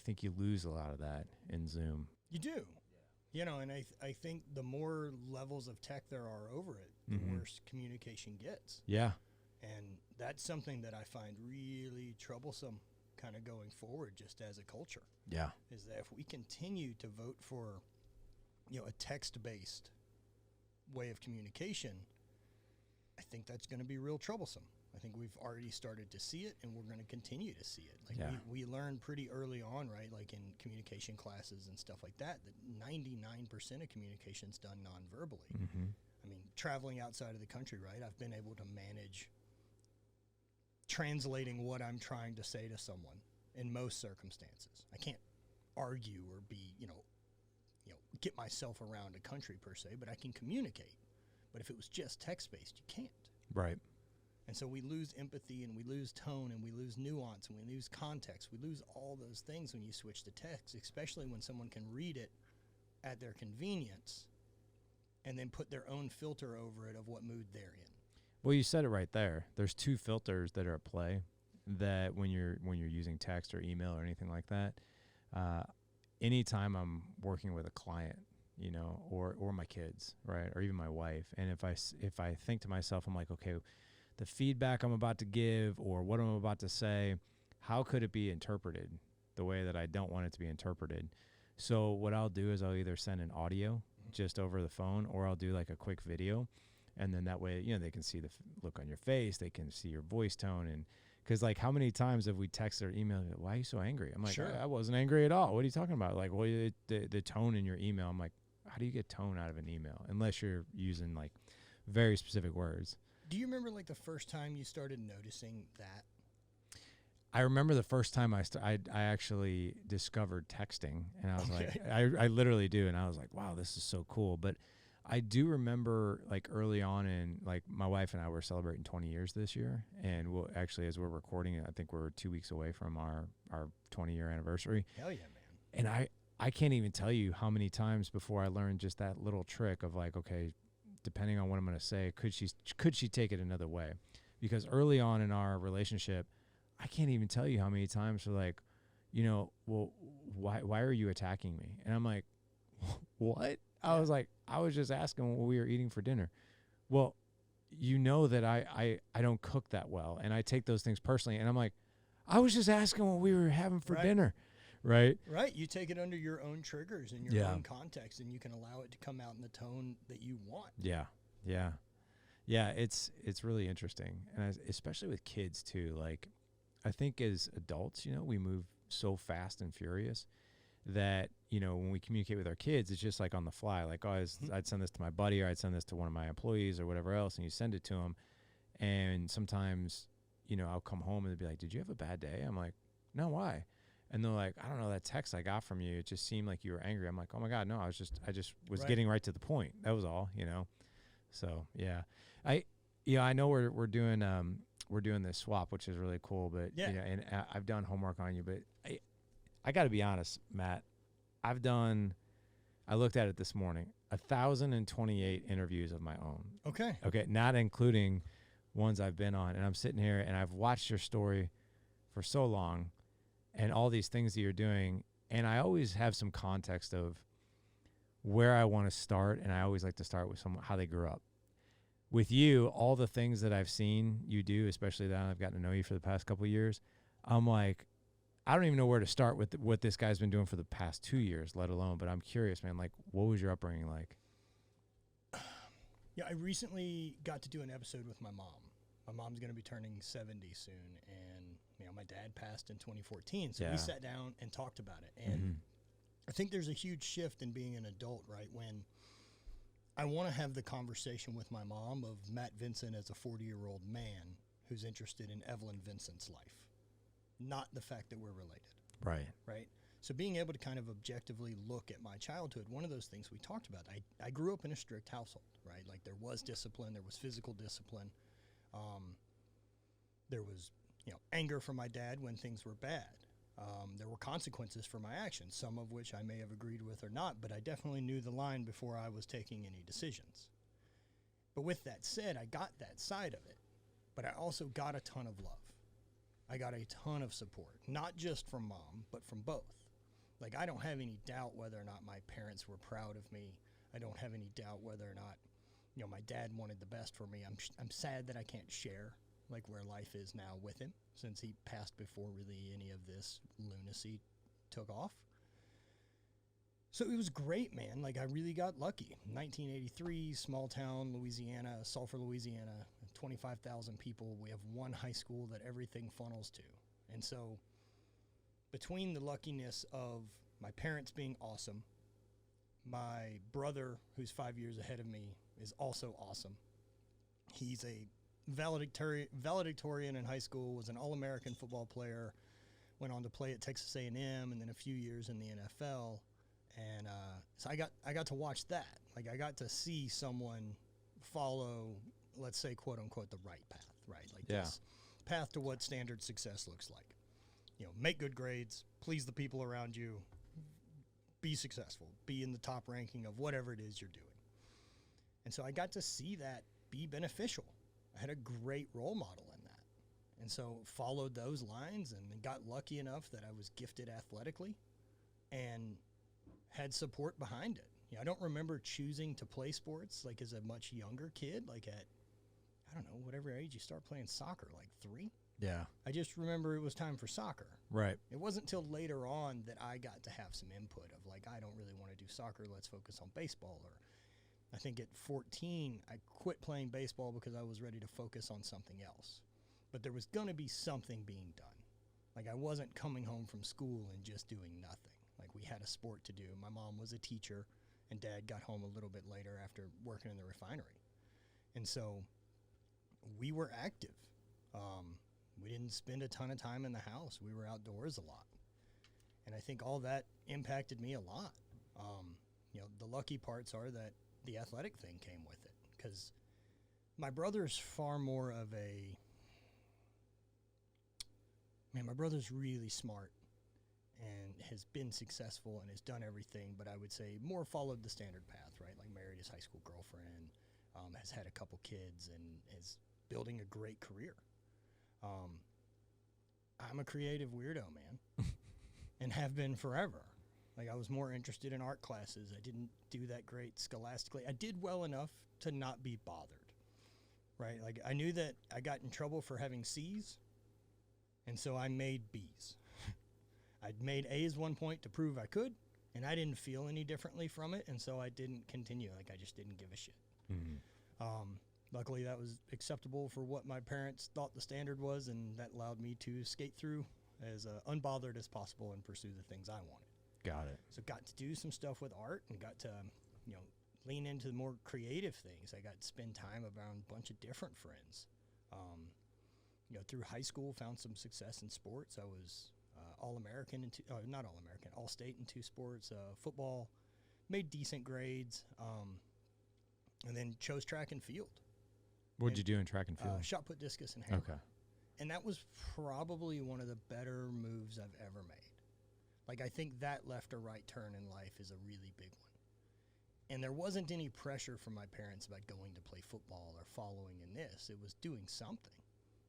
think you lose a lot of that in Zoom. You do. You know, and I think the more levels of tech there are over it, the worse communication gets. Yeah. And that's something that I find really troublesome kind of going forward just as a culture. Yeah. Is that if we continue to vote for, you know, a text-based way of communication, I think that's going to be real troublesome. I think we've already started to see it, and we're going to continue to see it. Like we learned pretty early on, right, like in communication classes and stuff like that 99% of communication is done non-verbally. I mean, traveling outside of the country, right, I've been able to manage translating what I'm trying to say to someone in most circumstances. I can't argue or be, you know, get myself around a country per se, but I can communicate. But if it was just text-based, you can't. Right. And so we lose empathy, and we lose tone, and we lose nuance, and we lose context. We lose all those things when you switch to text, especially when someone can read it at their convenience and then put their own filter over it of what mood they're in. Well, you said it right there. There's two filters that are at play that when you're using text or email or anything like that. Anytime I'm working with a client, you know, or my kids, right, or even my wife, and if I think to myself, I'm like, okay, the feedback I'm about to give or what I'm about to say, how could it be interpreted the way that I don't want it to be interpreted? So what I'll do is I'll either send an audio just over the phone, or I'll do like a quick video, and then that way, you know, they can see the look on your face, they can see your voice tone, and because like how many times have we texted or emailed, why are you so angry? I'm like, Sure. I wasn't angry at all. What are you talking about? Like, well, the tone in your email. I'm like, how do you get tone out of an email unless you're using like very specific words? Do you remember like the first time you started noticing that? I remember the first time I actually discovered texting, and I was like, I literally do, and I was like, wow, this is so cool. But I do remember like early on in like my wife and I were celebrating 20 years this year, and we'll actually, as we're recording it, I think we're 2 weeks away from our 20-year anniversary. Hell yeah, man. And I can't even tell you how many times before I learned just that little trick of like, okay, depending on what I'm going to say, could she take it another way? Because early on in our relationship, I can't even tell you how many times we're like, you know, well, why are you attacking me? And I'm like, what? I was like, I was just asking what we were eating for dinner. Well, you know that I don't cook that well, and I take those things personally. And I'm like, I was just asking what we were having for dinner. Right. Right. You take it under your own triggers and your own context, and you can allow it to come out in the tone that you want. Yeah. Yeah. Yeah. It's really interesting. And especially with kids too. Like, I think as adults, you know, we move so fast and furious that, you know, when we communicate with our kids, it's just like on the fly. Like, oh, I'd send this to my buddy, or I'd send this to one of my employees or whatever else. And you send it to them. And sometimes, you know, I'll come home and they'll be like, did you have a bad day? I'm like, no, why? And they're like, I don't know, that text I got from you, it just seemed like you were angry. I'm like, oh my God, no, I just was getting right to the point. That was all, you know? So yeah, I know we're doing this swap, which is really cool, but yeah, you know, and I've done homework on you, but I gotta be honest, Matt, I looked at it this morning, 1,028 interviews of my own. Okay. Not including ones I've been on. And I'm sitting here and I've watched your story for so long, and all these things that you're doing. And I always have some context of where I want to start. And I always like to start with how they grew up. With you, all the things that I've seen you do, especially that I've gotten to know you for the past couple of years, I'm like, I don't even know where to start with what this guy's been doing for the past 2 years, let alone. But I'm curious, man, like, what was your upbringing like? Yeah, I recently got to do an episode with my mom. My mom's going to be turning 70 soon, and you know, my dad passed in 2014, so we sat down and talked about it. And I think there's a huge shift in being an adult, right? When I want to have the conversation with my mom of Matt Vincent as a 40-year-old man who's interested in Evelyn Vincent's life, not the fact that we're related. Right. Right? So being able to kind of objectively look at my childhood, one of those things we talked about, I grew up in a strict household, right? Like there was discipline, there was physical discipline. There was, you know, anger from my dad when things were bad. There were consequences for my actions, some of which I may have agreed with or not, but I definitely knew the line before I was taking any decisions. But with that said, I got that side of it, but I also got a ton of love. I got a ton of support, not just from mom, but from both. Like, I don't have any doubt whether or not my parents were proud of me. I don't have any doubt whether or not, my dad wanted the best for me. I'm sad that I can't share, like, where life is now with him, since he passed before really any of this lunacy took off. So it was great, man. Like, I really got lucky. 1983, small town, Louisiana, Sulphur, Louisiana, 25,000 people. We have one high school that everything funnels to. And so between the luckiness of my parents being awesome, my brother, who's 5 years ahead of me, is also awesome. He's a valedictorian in high school, was an All-American football player, went on to play at Texas A&M, and then a few years in the NFL. And so I got to watch that. Like, I got to see someone follow, let's say, quote unquote, the right path, right? Like, this path to what standard success looks like. Make good grades, please the people around you, be successful, be in the top ranking of whatever it is you're doing. And so I got to see that be beneficial. I had a great role model in that. And so followed those lines and got lucky enough that I was gifted athletically and had support behind it. I don't remember choosing to play sports like as a much younger kid, like at, I don't know, whatever age you start playing soccer, like 3. Yeah. I just remember it was time for soccer. Right. It wasn't till later on that I got to have some input of like, I don't really want to do soccer, let's focus on baseball. Or I think at 14, I quit playing baseball because I was ready to focus on something else. But there was going to be something being done. Like, I wasn't coming home from school and just doing nothing. Like, we had a sport to do. My mom was a teacher, and Dad got home a little bit later after working in the refinery. And so we were active. We didn't spend a ton of time in the house. We were outdoors a lot. And I think all that impacted me a lot. The lucky parts are that the athletic thing came with it, because my brother's far more of a, my brother's really smart and has been successful and has done everything, but I would say more followed the standard path, right? Like, married his high school girlfriend, has had a couple kids, and is building a great career. I'm a creative weirdo, man, and have been forever. Like, I was more interested in art classes. I didn't do that great scholastically. I did well enough to not be bothered, right? Like, I knew that I got in trouble for having C's, and so I made B's. I'd made A's one point to prove I could, and I didn't feel any differently from it, and so I didn't continue. Like, I just didn't give a shit. Mm-hmm. Luckily, that was acceptable for what my parents thought the standard was, and that allowed me to skate through as unbothered as possible and pursue the things I wanted. Got it. So got to do some stuff with art and got to, lean into the more creative things. I got to spend time around a bunch of different friends. Through high school, found some success in sports. I was All-American, not All-American, All-State in 2 sports, football, made decent grades, and then chose track and field. What did you do in track and field? Shot put, discus, and hammer. Okay. And that was probably one of the better moves I've ever made. Like, I think that left or right turn in life is a really big one. And there wasn't any pressure from my parents about going to play football or following in this. It was doing something.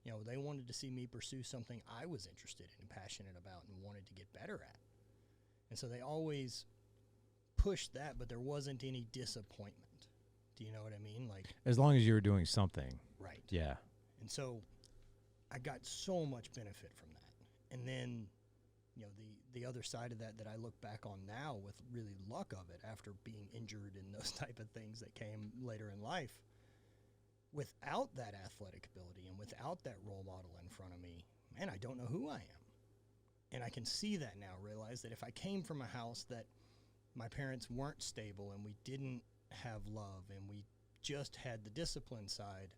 They wanted to see me pursue something I was interested in and passionate about and wanted to get better at. And so they always pushed that, but there wasn't any disappointment. Do you know what I mean? Like, as long as you were doing something. Right. Yeah. And so I got so much benefit from that. And then, the other side of that I look back on now with really luck of it after being injured and those type of things that came later in life, without that athletic ability and without that role model in front of me, man, I don't know who I am. And I can see that now, realize that if I came from a house that my parents weren't stable and we didn't have love and we just had the discipline side,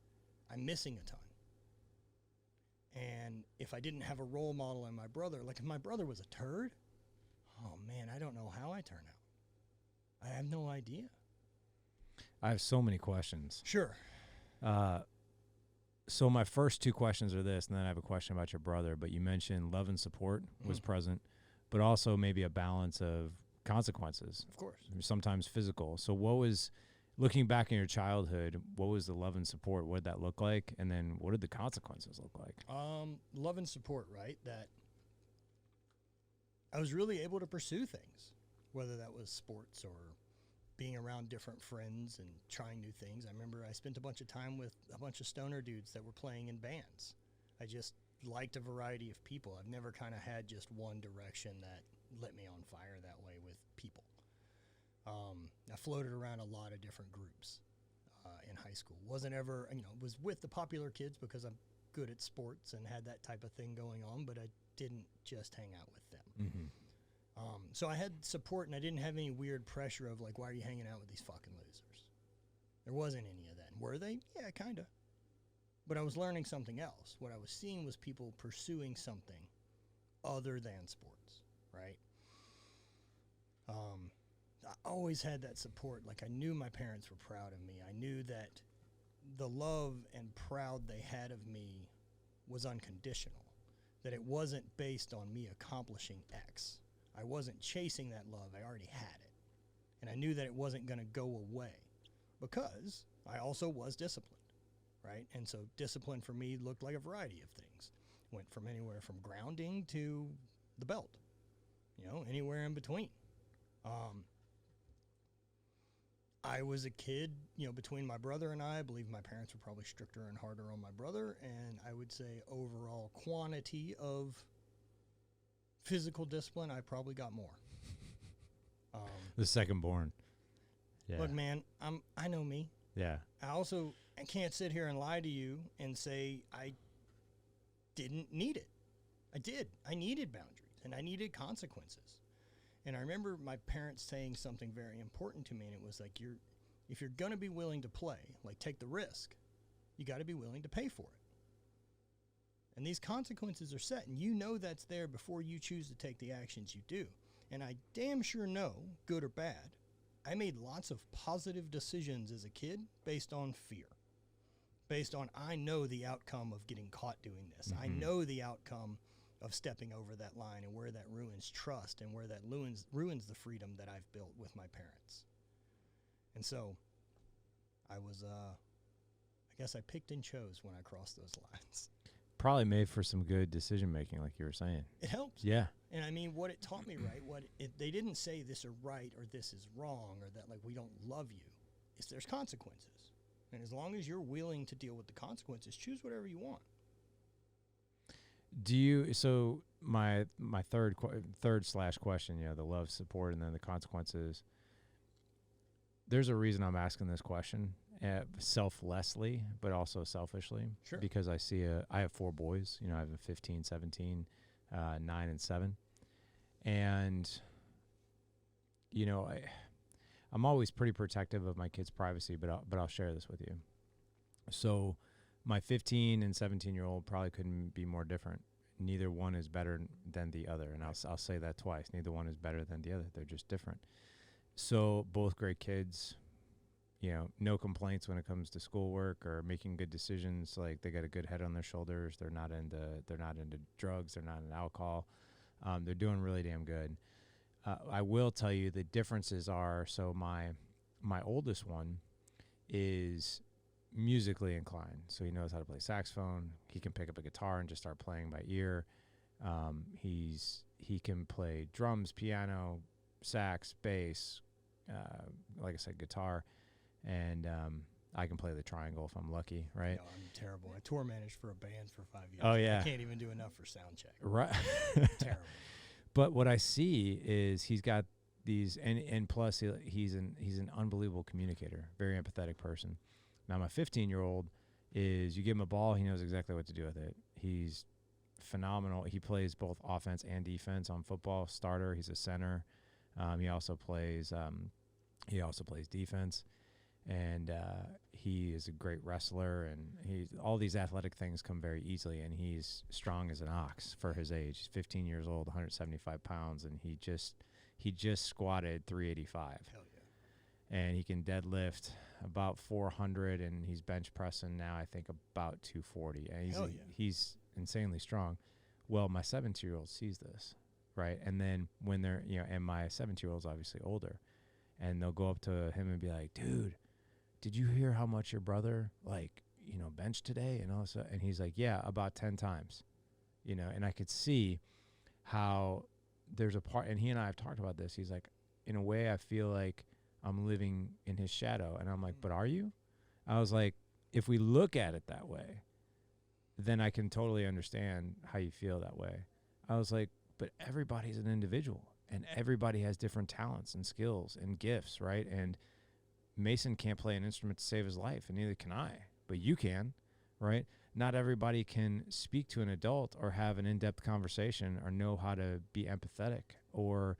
I'm missing a ton. And if I didn't have a role model in my brother, like if my brother was a turd, oh man, I don't know how I turn out. I have no idea. I have so many questions. Sure. So my first 2 questions are this, and then I have a question about your brother. But you mentioned love and support was present, but also maybe a balance of consequences. Of course. Sometimes physical. So what was, looking back in your childhood, what was the love and support? What did that look like? And then what did the consequences look like? Love and support, right? That I was really able to pursue things, whether that was sports or being around different friends and trying new things. I remember I spent a bunch of time with a bunch of stoner dudes that were playing in bands. I just liked a variety of people. I've never kind of had just one direction that lit me on fire that way with people. I floated around a lot of different groups in high school. Wasn't ever, was with the popular kids because I'm good at sports and had that type of thing going on, but I didn't just hang out with them. Mm-hmm. So I had support, and I didn't have any weird pressure of, like, why are you hanging out with these fucking losers? There wasn't any of that. And were they? Yeah, kind of. But I was learning something else. What I was seeing was people pursuing something other than sports, right? I always had that support. Like, I knew my parents were proud of me. I knew that the love and proud they had of me was unconditional, that it wasn't based on me accomplishing X. I wasn't chasing that love. I already had it. And I knew that it wasn't going to go away because I also was disciplined, right? And so discipline for me looked like a variety of things. Went from anywhere from grounding to the belt, anywhere in between. I was a kid, between my brother and I believe my parents were probably stricter and harder on my brother. And I would say overall quantity of physical discipline, I probably got more. The second born. Yeah. Look, man, I know me. Yeah. I can't sit here and lie to you and say I didn't need it. I did. I needed boundaries and I needed consequences. And I remember my parents saying something very important to me, and it was like, if you're going to be willing to play, like take the risk, you got to be willing to pay for it. And these consequences are set, and you know that's there before you choose to take the actions you do. And I damn sure know, good or bad, I made lots of positive decisions as a kid based on fear. Based on, I know the outcome of getting caught doing this. Mm-hmm. I know the outcome of stepping over that line and where that ruins trust and where that ruins the freedom that I've built with my parents. And so I was, I guess I picked and chose when I crossed those lines. Probably made for some good decision making, like you were saying. It helps. Yeah. And I mean, what it taught me, right, they didn't say this is right or this is wrong or that, like, we don't love you. There's consequences. And as long as you're willing to deal with the consequences, choose whatever you want. So my third question, the love, support, and then the consequences. There's a reason I'm asking this question, selflessly, but also selfishly. Sure. Because I have 4 boys. I have a 15, 17, 9, and 7. And, I'm always pretty protective of my kids' privacy, but I'll share this with you. So my 15 and 17-year-old probably couldn't be more different. Neither one is better than the other. And I'll say that twice. Neither one is better than the other. They're just different. So both great kids, no complaints when it comes to schoolwork or making good decisions. Like, they got a good head on their shoulders. They're not into drugs. They're not into alcohol. They're doing really damn good. I will tell you the differences are, so my oldest one is musically inclined. So he knows how to play saxophone. He can pick up a guitar and just start playing by ear. He can play drums, piano, sax, bass, like I said, guitar, and I can play the triangle if I'm lucky, right? No, I'm terrible. I tour managed for a band for 5 years. Oh, yeah. I can't even do enough for sound check. Right. Terrible. But what I see is he's got these, and plus he's an unbelievable communicator, very empathetic person. Now my 15-year-old is, you give him a ball, he knows exactly what to do with it. He's phenomenal. He plays both offense and defense on football. Starter. He's a center. He also plays defense, and he is a great wrestler. And all these athletic things come very easily. And he's strong as an ox for his age. He's 15 years old, 175 pounds, and he just squatted 385. Hell yeah. And he can deadlift about 400, and he's bench pressing now, I think, about 240. And he's insanely strong. Well, my 17-year-old sees this, right? And then when they're, and my 17-year-old's obviously older, and they'll go up to him and be like, dude, did you hear how much your brother, benched today? And all this, and he's like, yeah, about 10 times, and I could see how there's a part, and he and I have talked about this. He's like, in a way, I feel like I'm living in his shadow. And I'm like, but are you? I was like, if we look at it that way, then I can totally understand how you feel that way. I was like, but everybody's an individual, and everybody has different talents and skills and gifts, right? And Mason can't play an instrument to save his life, and neither can I, but you can, right? Not everybody can speak to an adult or have an in-depth conversation or know how to be empathetic or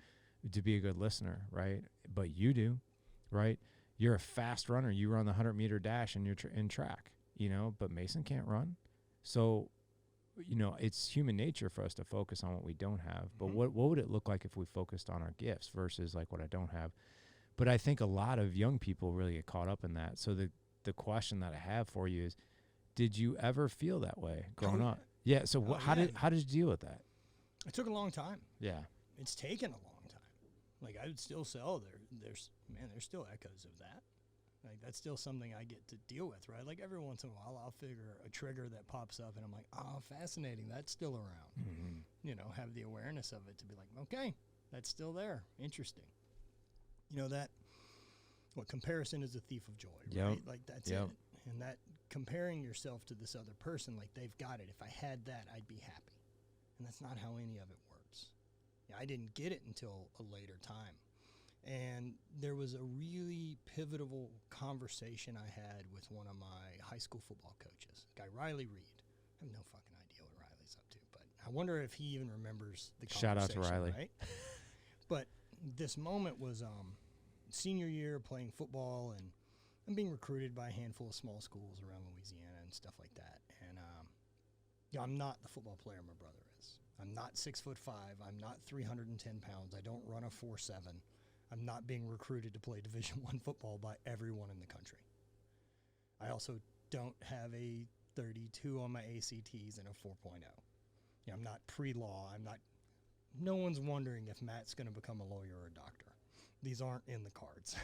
to be a good listener, right? But you do, right? You're a fast runner. You run the 100-meter dash and you're in track, but Mason can't run. So, it's human nature for us to focus on what we don't have. But what would it look like if we focused on our gifts versus like what I don't have? But I think a lot of young people really get caught up in that. So the question that I have for you is, did you ever feel that way growing up? Yeah. So how did you deal with that? It took a long time. Yeah. It's taken a long time. Like, I would still sell there's still echoes of that. Like, that's still something I get to deal with, right? Like, every once in a while, I'll figure a trigger that pops up, and I'm like, oh, fascinating. That's still around. Mm-hmm. Have the awareness of it to be like, okay, that's still there. Interesting. Comparison is a thief of joy, right? Like, that's it. And that comparing yourself to this other person, like, they've got it. If I had that, I'd be happy. And that's not how any of it works. I didn't get it until a later time. And there was a really pivotal conversation I had with one of my high school football coaches, guy Riley Reed. I have no fucking idea what Riley's up to, but I wonder if he even remembers the conversation. Shout out to Riley. Right? But this moment was senior year playing football, and I'm being recruited by a handful of small schools around Louisiana and stuff like that. And I'm not the football player my brother is. I'm not 6'5". I'm not 310 pounds. I don't run a 4.7. I'm not being recruited to play Division I football by everyone in the country. I also don't have a 32 on my ACTs and a 4.0. I'm not pre-law. No one's wondering if Matt's going to become a lawyer or a doctor. These aren't in the cards.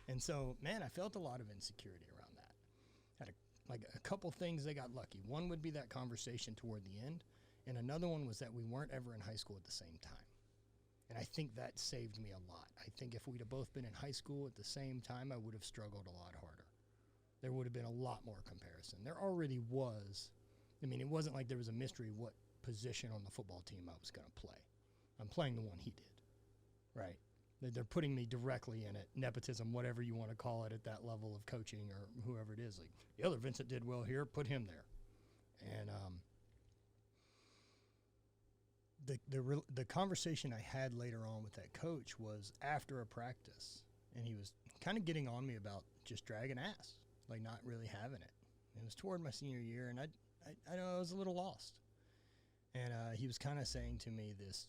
And so, man, I felt a lot of insecurity around that. Had a couple things that got lucky. One would be that conversation toward the end, and another one was that we weren't ever in high school at the same time. And I think that saved me a lot. I think if we'd have both been in high school at the same time, I would have struggled a lot harder. There would have been a lot more comparison. There already was. I mean, it wasn't like there was a mystery what position on the football team I was going to play. I'm playing the one he did, right? They're putting me directly in it, nepotism, whatever you want to call it at that level of coaching or whoever it is. Like, the other Vincent did well here, put him there. And the conversation I had later on with that coach was after a practice, and he was kind of getting on me about just dragging ass, like not really having it. It was toward my senior year, and I know I was a little lost. And he was kind of saying to me this,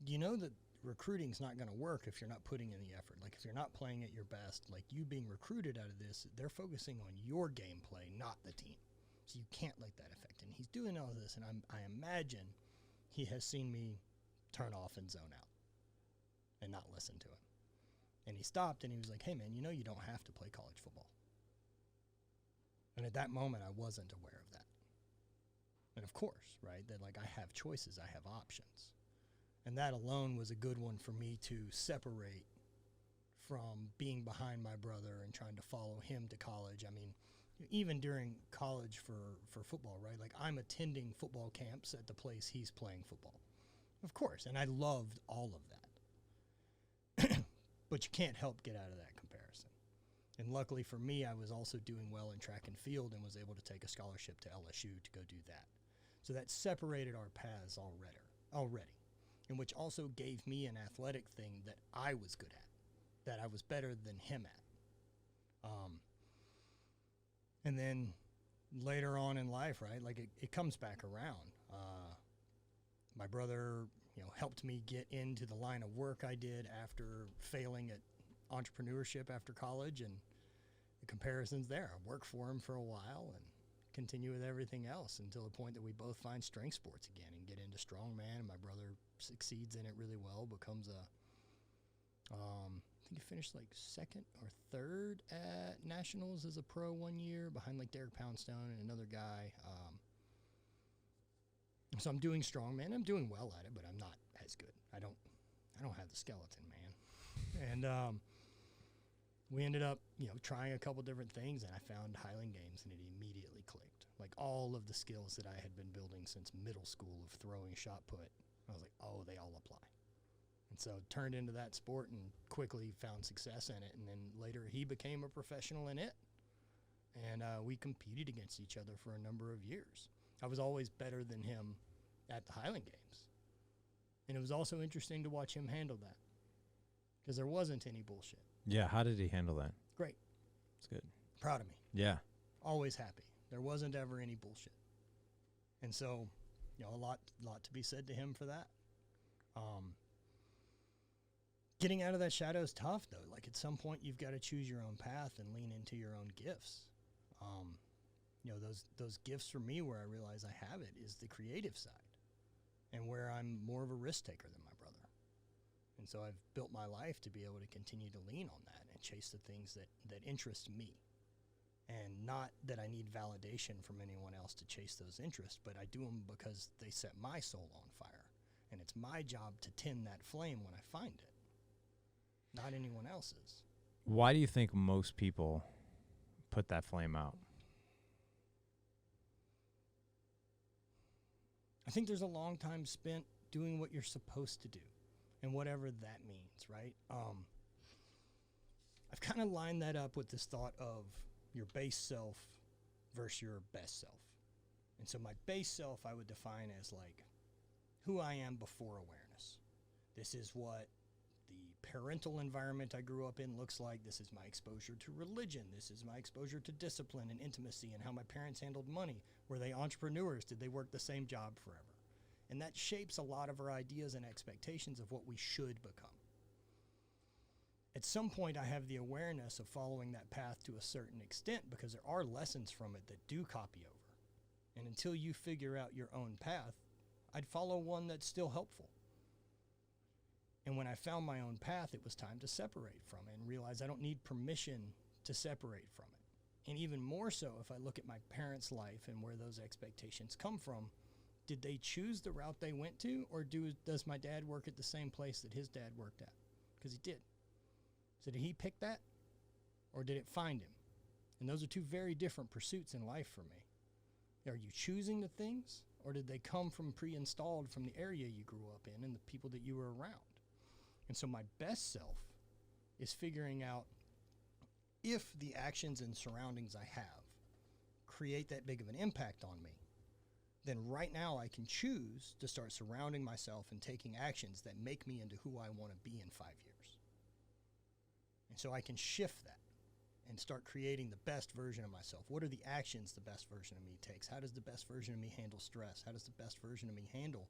that recruiting's not going to work if you're not putting in the effort. Like, if you're not playing at your best, like you being recruited out of this, they're focusing on your gameplay, not the team. So you can't let that affect. And he's doing all this, and I imagine he has seen me turn off and zone out and not listen to him. And he stopped, and he was like, hey, man, you don't have to play college football. And at that moment, I wasn't aware of that. And of course, right, that like I have choices, I have options. And that alone was a good one for me to separate from being behind my brother and trying to follow him to college. I mean, even during college for football, right? Like, I'm attending football camps at the place he's playing football. Of course, and I loved all of that. But you can't help get out of that comparison. And luckily for me, I was also doing well in track and field and was able to take a scholarship to LSU to go do that. So that separated our paths already. And which also gave me an athletic thing that I was good at, that I was better than him at. And then later on in life, right, like it comes back around. My brother, helped me get into the line of work I did after failing at entrepreneurship after college, and the comparison's there. I worked for him for a while and continue with everything else until the point that we both find strength sports again and get into strongman. And my brother succeeds in it really well, becomes I think he finished like second or third at nationals as a pro one year behind like Derek Poundstone and another guy. So I'm doing strongman. I'm doing well at it, but I'm not at as good. I don't have the skeleton, man. And we ended up, trying a couple different things, and I found Highland Games, and it immediately clicked. Like, all of the skills that I had been building since middle school of throwing shot put, I was like, oh, they all apply. And so turned into that sport and quickly found success in it. And then later he became a professional in it. And we competed against each other for a number of years. I was always better than him at the Highland Games. And it was also interesting to watch him handle that, because there wasn't any bullshit. Yeah, how did he handle that? Great. It's good. Proud of me. Yeah. Always happy. There wasn't ever any bullshit. And so, a lot to be said to him for that. Getting out of that shadow is tough, though. Like, at some point, you've got to choose your own path and lean into your own gifts. Those gifts for me, where I realize I have it, is the creative side, and where I'm more of a risk taker than my brother. And so I've built my life to be able to continue to lean on that and chase the things that interest me. And not that I need validation from anyone else to chase those interests, but I do them because they set my soul on fire. And it's my job to tend that flame when I find it, not anyone else's. Why do you think most people put that flame out? I think there's a long time spent doing what you're supposed to do, and whatever that means, right? I've kind of lined that up with this thought of your base self versus your best self. And so my base self I would define as like who I am before awareness. This is what the parental environment I grew up in looks like. This is my exposure to religion. This is my exposure to discipline and intimacy and how my parents handled money. Were they entrepreneurs? Did they work the same job forever? And that shapes a lot of our ideas and expectations of what we should become. At some point, I have the awareness of following that path to a certain extent, because there are lessons from it that do copy over. And until you figure out your own path, I'd follow one that's still helpful. And when I found my own path, it was time to separate from it and realize I don't need permission to separate from it. And even more so, if I look at my parents' life and where those expectations come from, did they choose the route they went to, or does my dad work at the same place that his dad worked at? Because he did. So did he pick that, or did it find him? And those are two very different pursuits in life for me. Are you choosing the things, or did they come from pre-installed from the area you grew up in and the people that you were around? And so my best self is figuring out if the actions and surroundings I have create that big of an impact on me, then right now I can choose to start surrounding myself and taking actions that make me into who I want to be in 5 years. And so I can shift that and start creating the best version of myself. What are the actions the best version of me takes? How does the best version of me handle stress? How does the best version of me handle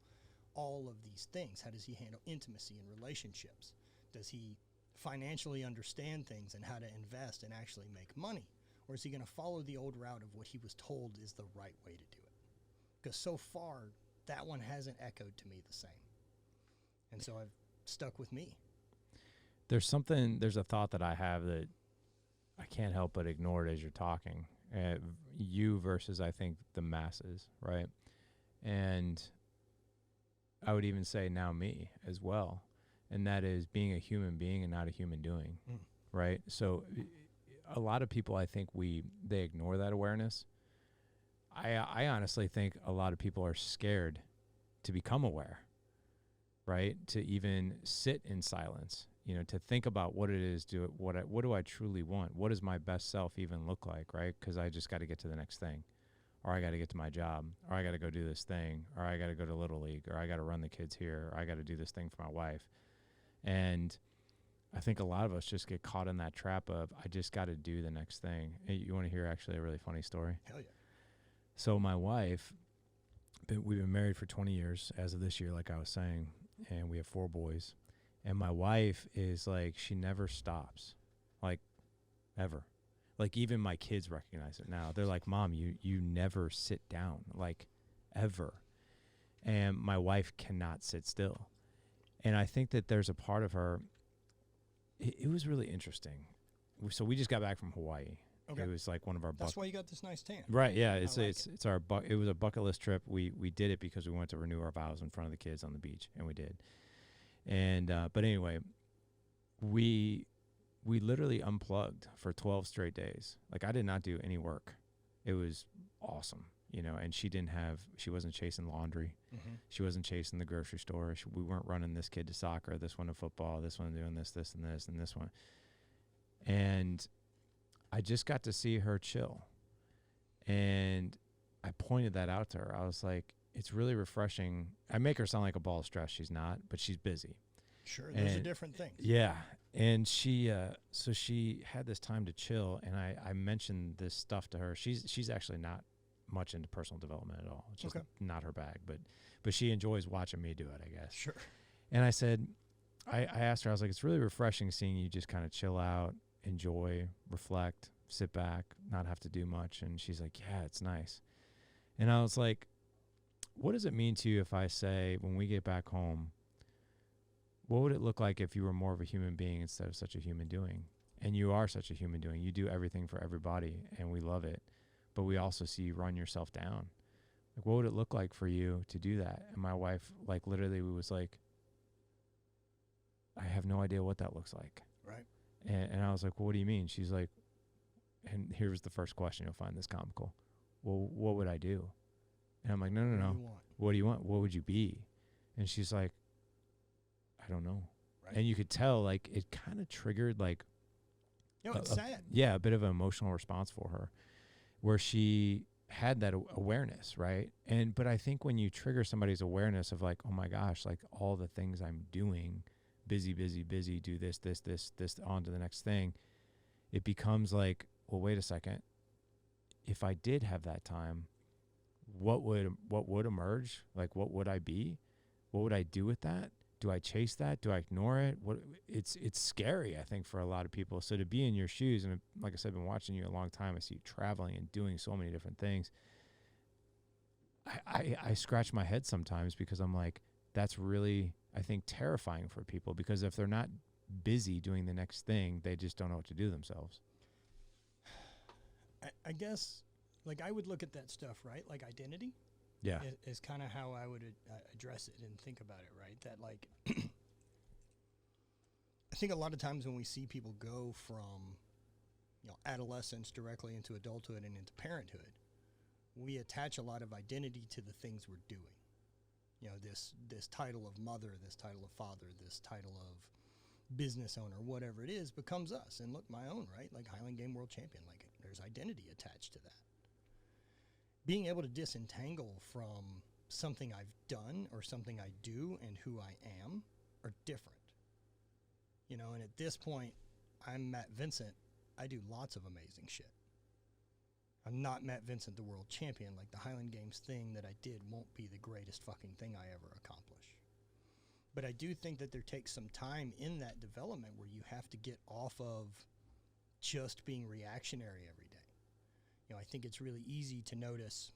all of these things? How does he handle intimacy and relationships? Does he financially understand things and how to invest and actually make money? Or is he going to follow the old route of what he was told is the right way to do it? Because so far, that one hasn't echoed to me the same. And so I've stuck with me. There's a thought that I have that I can't help but ignore it as you're talking. You versus, I think, the masses, right? And I would even say now me as well. And that is being a human being and not a human doing, right? So a lot of people, I think they ignore that awareness. I honestly think a lot of people are scared to become aware, right? To even sit in silence, to think about what it is, what do I truly want? What does my best self even look like, right? Because I just got to get to the next thing, or I got to get to my job, or I got to go do this thing, or I got to go to Little League, or I got to run the kids here, or I got to do this thing for my wife. And I think a lot of us just get caught in that trap of, I just got to do the next thing. Hey, you want to hear actually a really funny story? Hell yeah. So my wife, we've been married for 20 years as of this year, like I was saying, and we have 4 boys. And my wife is like, she never stops, like ever. Like even my kids recognize it now. They're like, Mom, you never sit down, like ever. And my wife cannot sit still. And I think that there's a part of her, it was really interesting. So we just got back from Hawaii. Okay. It was like one of our. That's why you got this nice tan. Right. Yeah. It's it's our. It was a bucket list trip. We did it because we wanted to renew our vows in front of the kids on the beach, and we did. And but anyway, we literally unplugged for 12 straight days. Like, I did not do any work. It was awesome, you know. And she wasn't chasing laundry. Mm-hmm. She wasn't chasing the grocery store. We weren't running this kid to soccer, this one to football, this one doing this and this and this one. And I just got to see her chill. And I pointed that out to her. I was like, it's really refreshing. I make her sound like a ball of stress. She's not, but she's busy. Sure, those are different things. Yeah. And she, so she had this time to chill, and I mentioned this stuff to her. She's actually not much into personal development at all. It's just not her bag, but she enjoys watching me do it, I guess. Sure. And I said, I asked her, I was like, it's really refreshing seeing you just kind of chill out, enjoy, reflect, sit back, not have to do much. And she's like, yeah, it's nice. And I was like, what does it mean to you if I say, when we get back home, what would it look like if you were more of a human being instead of such a human doing? And you are such a human doing. You do everything for everybody, and we love it. But we also see you run yourself down. Like, what would it look like for you to do that? And my wife, like, literally was like, I have no idea what that looks like. Right. And I was like, well, what do you mean? She's like, and here's the first question. You'll find this comical. Well, what would I do? And I'm like, no. What do you want? What would you be? And she's like, I don't know. Right. And you could tell, like, it kind of triggered, like, it's sad. A bit of an emotional response for her, where she had that awareness, right? But I think when you trigger somebody's awareness of, like, oh my gosh, like, all the things I'm doing, busy, do this, on to the next thing, it becomes like, well, wait a second. If I did have that time, what would emerge? Like, what would I be? What would I do with that? Do I chase that? Do I ignore it? It's scary, I think, for a lot of people. So to be in your shoes, and like I said, I've been watching you a long time. I see you traveling and doing so many different things. I scratch my head sometimes, because I'm like, that's really, I think, terrifying for people, because if they're not busy doing the next thing, they just don't know what to do themselves. I guess, like, I would look at that stuff, right? Like, identity. Yeah. Is kind of how I would address it and think about it, right? That, like, I think a lot of times when we see people go from, adolescence directly into adulthood and into parenthood, we attach a lot of identity to the things we're doing. This title of mother, this title of father, this title of business owner, whatever it is, becomes us. And look, my own, right? Like Highland Game World Champion, like, there's identity attached to that. Being able to disentangle from something I've done or something I do and who I am are different. And at this point, I'm Matt Vincent. I do lots of amazing shit. I'm not Matt Vincent, the world champion. Like, the Highland Games thing that I did won't be the greatest fucking thing I ever accomplish. But I do think that there takes some time in that development where you have to get off of just being reactionary every day. I think it's really easy to notice,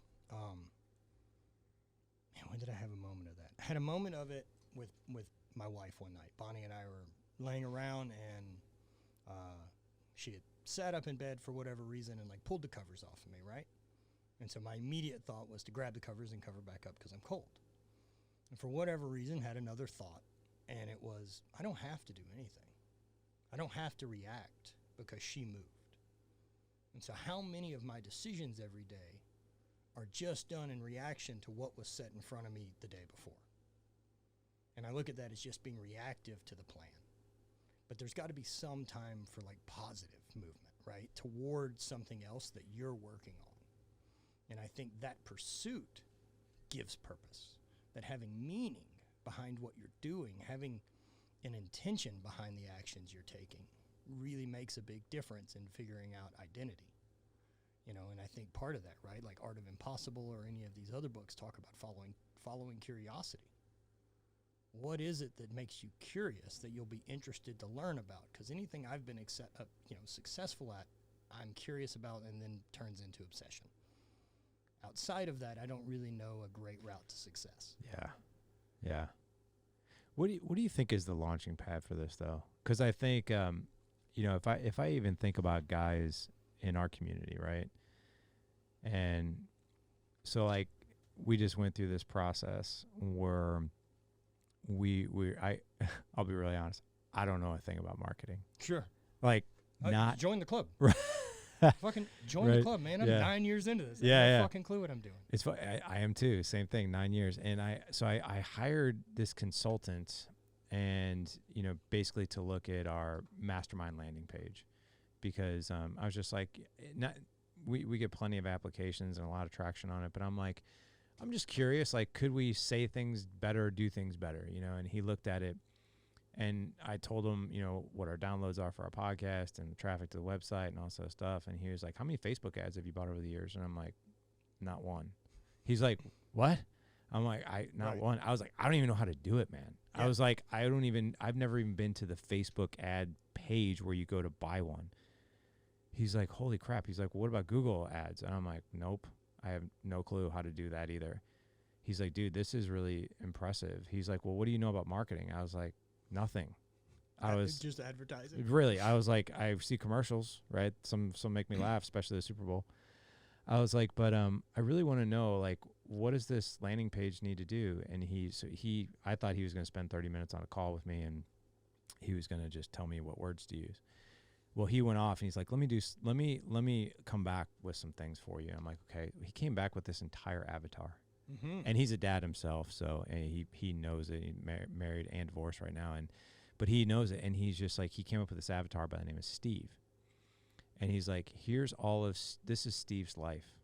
when did I have a moment of that? I had a moment of it with my wife one night. Bonnie and I were laying around, and she had sat up in bed for whatever reason and, like, pulled the covers off of me, right? And so my immediate thought was to grab the covers and cover back up because I'm cold. And for whatever reason, had another thought, and it was, I don't have to do anything. I don't have to react because she moved. And so how many of my decisions every day are just done in reaction to what was set in front of me the day before? And I look at that as just being reactive to the plan. But there's got to be some time for, like, positive movement, right, towards something else that you're working on. And I think that pursuit gives purpose, that having meaning behind what you're doing, having an intention behind the actions you're taking, really makes a big difference in figuring out identity. And I think part of that, right, like Art of Impossible or any of these other books talk about following curiosity. What is it that makes you curious that you'll be interested to learn about? Because anything I've been successful at, I'm curious about, and then turns into obsession. Outside of that, I don't really know a great route to success. Yeah. What do you think is the launching pad for this, though? Because I think, if I even think about guys in our community, right? And so, like, we just went through this process where I'll be really honest. I don't know a thing about marketing. Sure. Like, not join the club. Fucking join the club, man. I'm 9 years into this. I have no fucking clue what I'm doing. It's I am too. Same thing. 9 years, and I hired this consultant, and basically to look at our mastermind landing page, because I was just like, we get plenty of applications and a lot of traction on it, but I'm like, I'm just curious, like, could we say things better, do things better, And he looked at it, and I told him, what our downloads are for our podcast and the traffic to the website and all that sort of stuff. And he was like, how many Facebook ads have you bought over the years? And I'm like, not one. He's like, what? I'm like, not one. I was like, I don't even know how to do it, man. Yeah. I was like, I've never even been to the Facebook ad page where you go to buy one. He's like, holy crap. He's like, well, what about Google ads? And I'm like, nope. I have no clue how to do that either. He's like, dude, this is really impressive. He's like, well, what do you know about marketing? I was like, nothing. I was just advertising. Really, I was like, I see commercials, right? Some make me laugh, especially the Super Bowl. I was like, but I really want to know, like, what does this landing page need to do? And I thought he was going to spend 30 minutes on a call with me, and he was going to just tell me what words to use. Well, he went off and he's like, let me come back with some things for you. I'm like, okay. He came back with this entire avatar. Mm-hmm. And he's a dad himself, so he knows it. He's married and divorced right now, but he knows it, and he's just like, he came up with this avatar by the name of Steve, and he's like, this is Steve's life.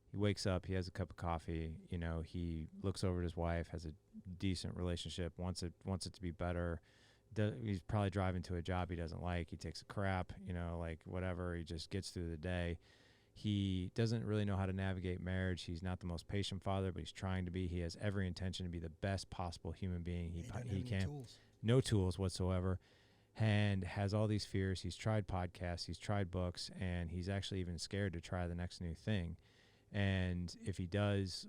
He wakes up, he has a cup of coffee, he looks over at his wife, has a decent relationship, wants it to be better. He's probably driving to a job he doesn't like. He takes a crap, like whatever. He just gets through the day. He doesn't really know how to navigate marriage. He's not the most patient father, but he's trying to be. He has every intention to be the best possible human being he can. Tools. No tools whatsoever, and has all these fears. He's tried podcasts, he's tried books, and he's actually even scared to try the next new thing. And if he does,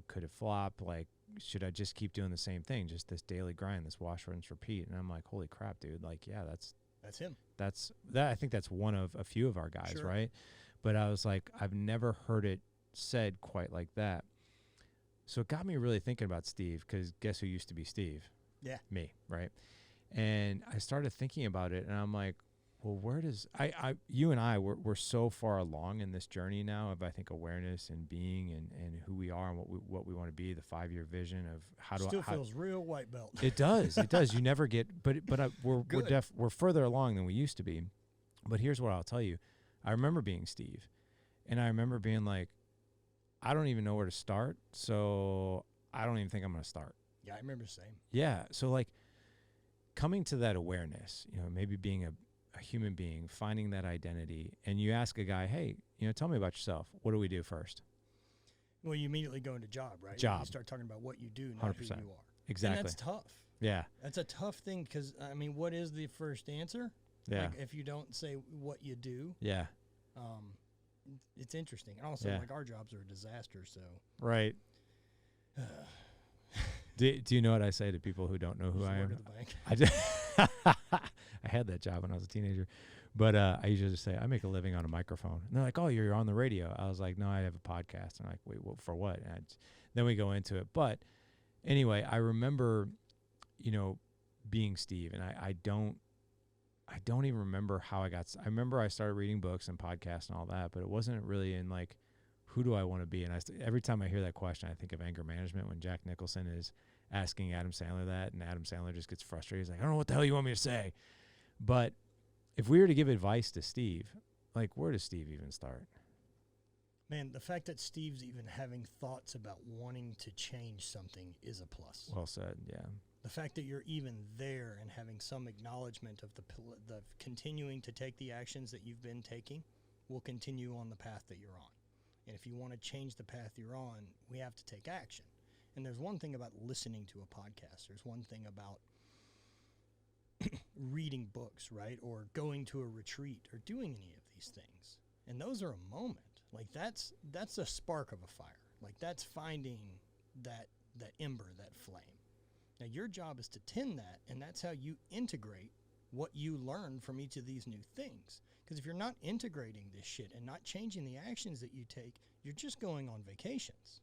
could it flop? Like, should I just keep doing the same thing, just this daily grind, this wash, rinse, repeat? And I'm like, holy crap, dude! Like, yeah, that's him. I think that's one of a few of our guys, sure. Right? But I was like, I've never heard it said quite like that. So it got me really thinking about Steve, because guess who used to be Steve? Yeah. Me, right? And I started thinking about it, and I'm like, well, where does you and I, we're so far along in this journey now of, I think, awareness and being and who we are and what we want to be, the 5-year vision of how feels real white belt. It does. You never get, but we're further along than we used to be. But here's what I'll tell you. I remember being Steve, and I remember being like, I don't even know where to start, so I don't even think I'm going to start. Yeah, I remember the same. Yeah, so like coming to that awareness, maybe being a human being, finding that identity, and you ask a guy, hey, tell me about yourself. What do we do first? Well, you immediately go into job, right? Job. You start talking about what you do, not 100%. who you are. Exactly. And that's tough. Yeah. That's a tough thing, because, what is the first answer? Yeah. Like, if you don't say what you do. Yeah. It's interesting. And also, like, our jobs are a disaster, so. Right. Do you know what I say to people who don't know who I am? I had that job when I was a teenager, but I usually just say, I make a living on a microphone. And they're like, oh, you're on the radio. I was like, no, I have a podcast. And I'm like, wait, for what? And then we go into it. But anyway, I remember, being Steve, and I don't even remember how I remember I started reading books and podcasts and all that, but it wasn't really in like, who do I want to be? And every time I hear that question, I think of anger management, when Jack Nicholson is asking Adam Sandler that, and Adam Sandler just gets frustrated. He's like, I don't know what the hell you want me to say. But if we were to give advice to Steve, like, where does Steve even start? Man, the fact that Steve's even having thoughts about wanting to change something is a plus. Well said, yeah. The fact that you're even there and having some acknowledgement of the continuing to take the actions that you've been taking will continue on the path that you're on. And if you want to change the path you're on, we have to take action. And there's one thing about listening to a podcast. There's one thing about reading books, right? Or going to a retreat or doing any of these things. And those are a moment. Like, that's a spark of a fire. Like, that's finding that ember, that flame. Now, your job is to tend that, and that's how you integrate what you learn from each of these new things. Because if you're not integrating this shit and not changing the actions that you take, you're just going on vacations.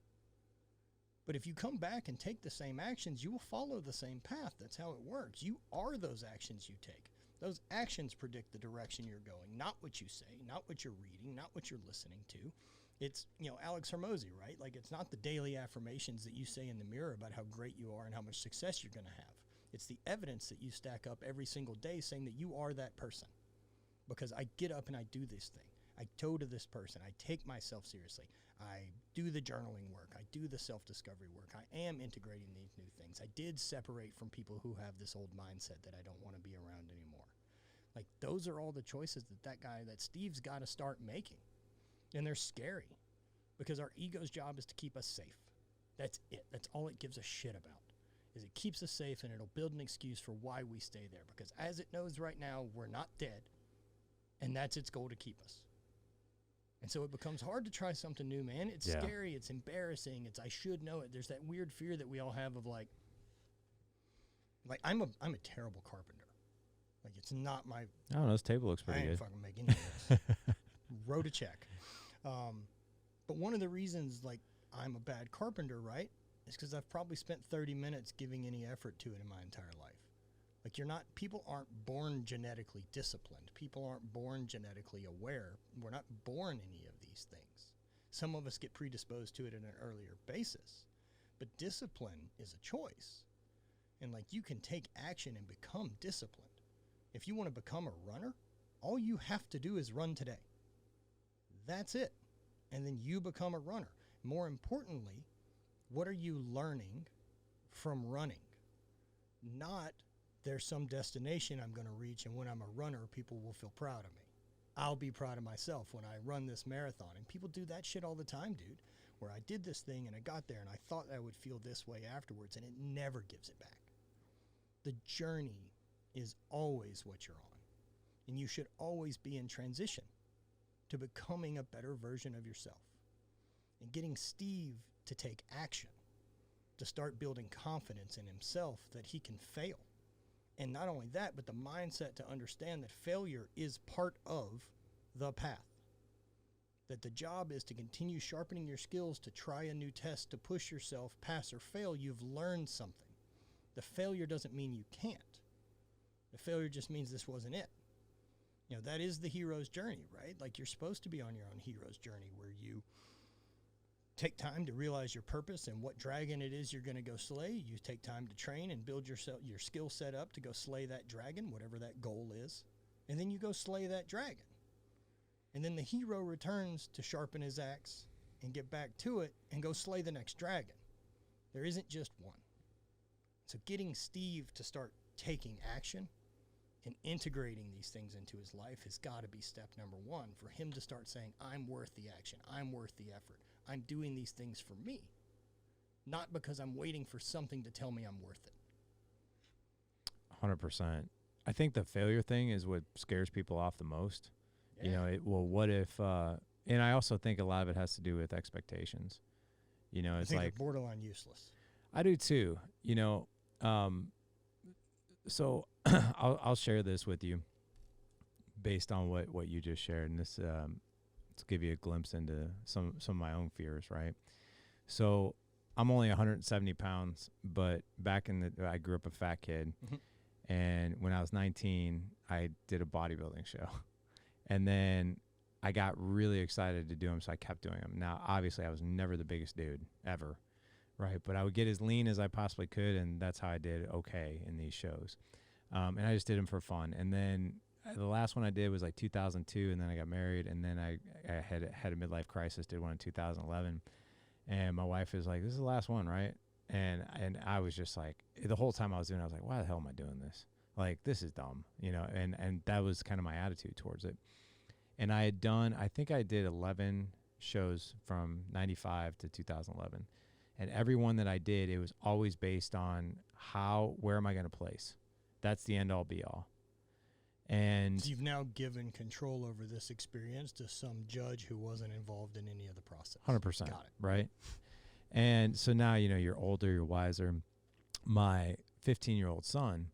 But if you come back and take the same actions, you will follow the same path. That's how it works. You are those actions you take. Those actions predict the direction you're going, not what you say, not what you're reading, not what you're listening to. It's, Alex Hormozy, right? Like, it's not the daily affirmations that you say in the mirror about how great you are and how much success you're going to have. It's the evidence that you stack up every single day saying that you are that person. Because I get up and I do this thing. I go to this person. I take myself seriously. I do the journaling work. I do the self-discovery work. I am integrating these new things. I did separate from people who have this old mindset that I don't want to be around anymore. Like, those are all the choices that Steve's got to start making. And they're scary because our ego's job is to keep us safe. That's it. That's all it gives a shit about, is it keeps us safe, and it'll build an excuse for why we stay there. Because as it knows right now, we're not dead, and that's its goal, to keep us. And so it becomes hard to try something new, man. It's scary. It's embarrassing. I should know it. There's that weird fear that we all have of like I'm a terrible carpenter. Like, it's not my. I don't know. This table looks pretty good. I ain't fucking making this. Wrote a check. But one of the reasons, like, I'm a bad carpenter, right, is because I've probably spent 30 minutes giving any effort to it in my entire life. Like, people aren't born genetically disciplined. People aren't born genetically aware. We're not born any of these things. Some of us get predisposed to it in an earlier basis. But discipline is a choice. And, like, you can take action and become disciplined. If you want to become a runner, all you have to do is run today. That's it. And then you become a runner. More importantly, what are you learning from running? Not, there's some destination I'm going to reach, and when I'm a runner, people will feel proud of me. I'll be proud of myself when I run this marathon. And people do that shit all the time, dude, where I did this thing and I got there and I thought I would feel this way afterwards, and it never gives it back. The journey is always what you're on, and you should always be in transition to becoming a better version of yourself. And getting Steve to take action, to start building confidence in himself that he can fail. And not only that, but the mindset to understand that failure is part of the path. That the job is to continue sharpening your skills, to try a new test, to push yourself, pass or fail. You've learned something. The failure doesn't mean you can't. The failure just means this wasn't it. That is the hero's journey, right? Like, you're supposed to be on your own hero's journey, where you take time to realize your purpose and what dragon it is you're going to go slay. You take time to train and build your skill set up to go slay that dragon, whatever that goal is. And then you go slay that dragon. And then the hero returns to sharpen his axe and get back to it and go slay the next dragon. There isn't just one. So getting Steve to start taking action and integrating these things into his life has got to be step number one, for him to start saying, I'm worth the action. I'm worth the effort. I'm doing these things for me, not because I'm waiting for something to tell me I'm worth it. 100%. I think the failure thing is what scares people off the most. Yeah. What if, and I also think a lot of it has to do with expectations. It's I think like they're borderline useless. I do too, so I'll share this with you based on what you just shared, and this to give you a glimpse into some of my own fears, right? So I'm only 170 pounds, but I grew up a fat kid, and when I was 19, I did a bodybuilding show, and then I got really excited to do them, so I kept doing them. Now, obviously, I was never the biggest dude ever, right? But I would get as lean as I possibly could, and that's how I did okay in these shows. And I just did them for fun. And then the last one I did was like 2002, and then I got married, and then I had a midlife crisis, did one in 2011. And my wife was like, this is the last one, right? And I was just like, the whole time I was doing it, I was like, why the hell am I doing this? Like, this is dumb, and that was kind of my attitude towards it. And I think I did 11 shows from 95 to 2011. And every one that I did, it was always based on where am I going to place? That's the end all be all. And so you've now given control over this experience to some judge who wasn't involved in any of the process. 100%. Got it. Right. And so now, you're older, you're wiser. My 15-year-old son,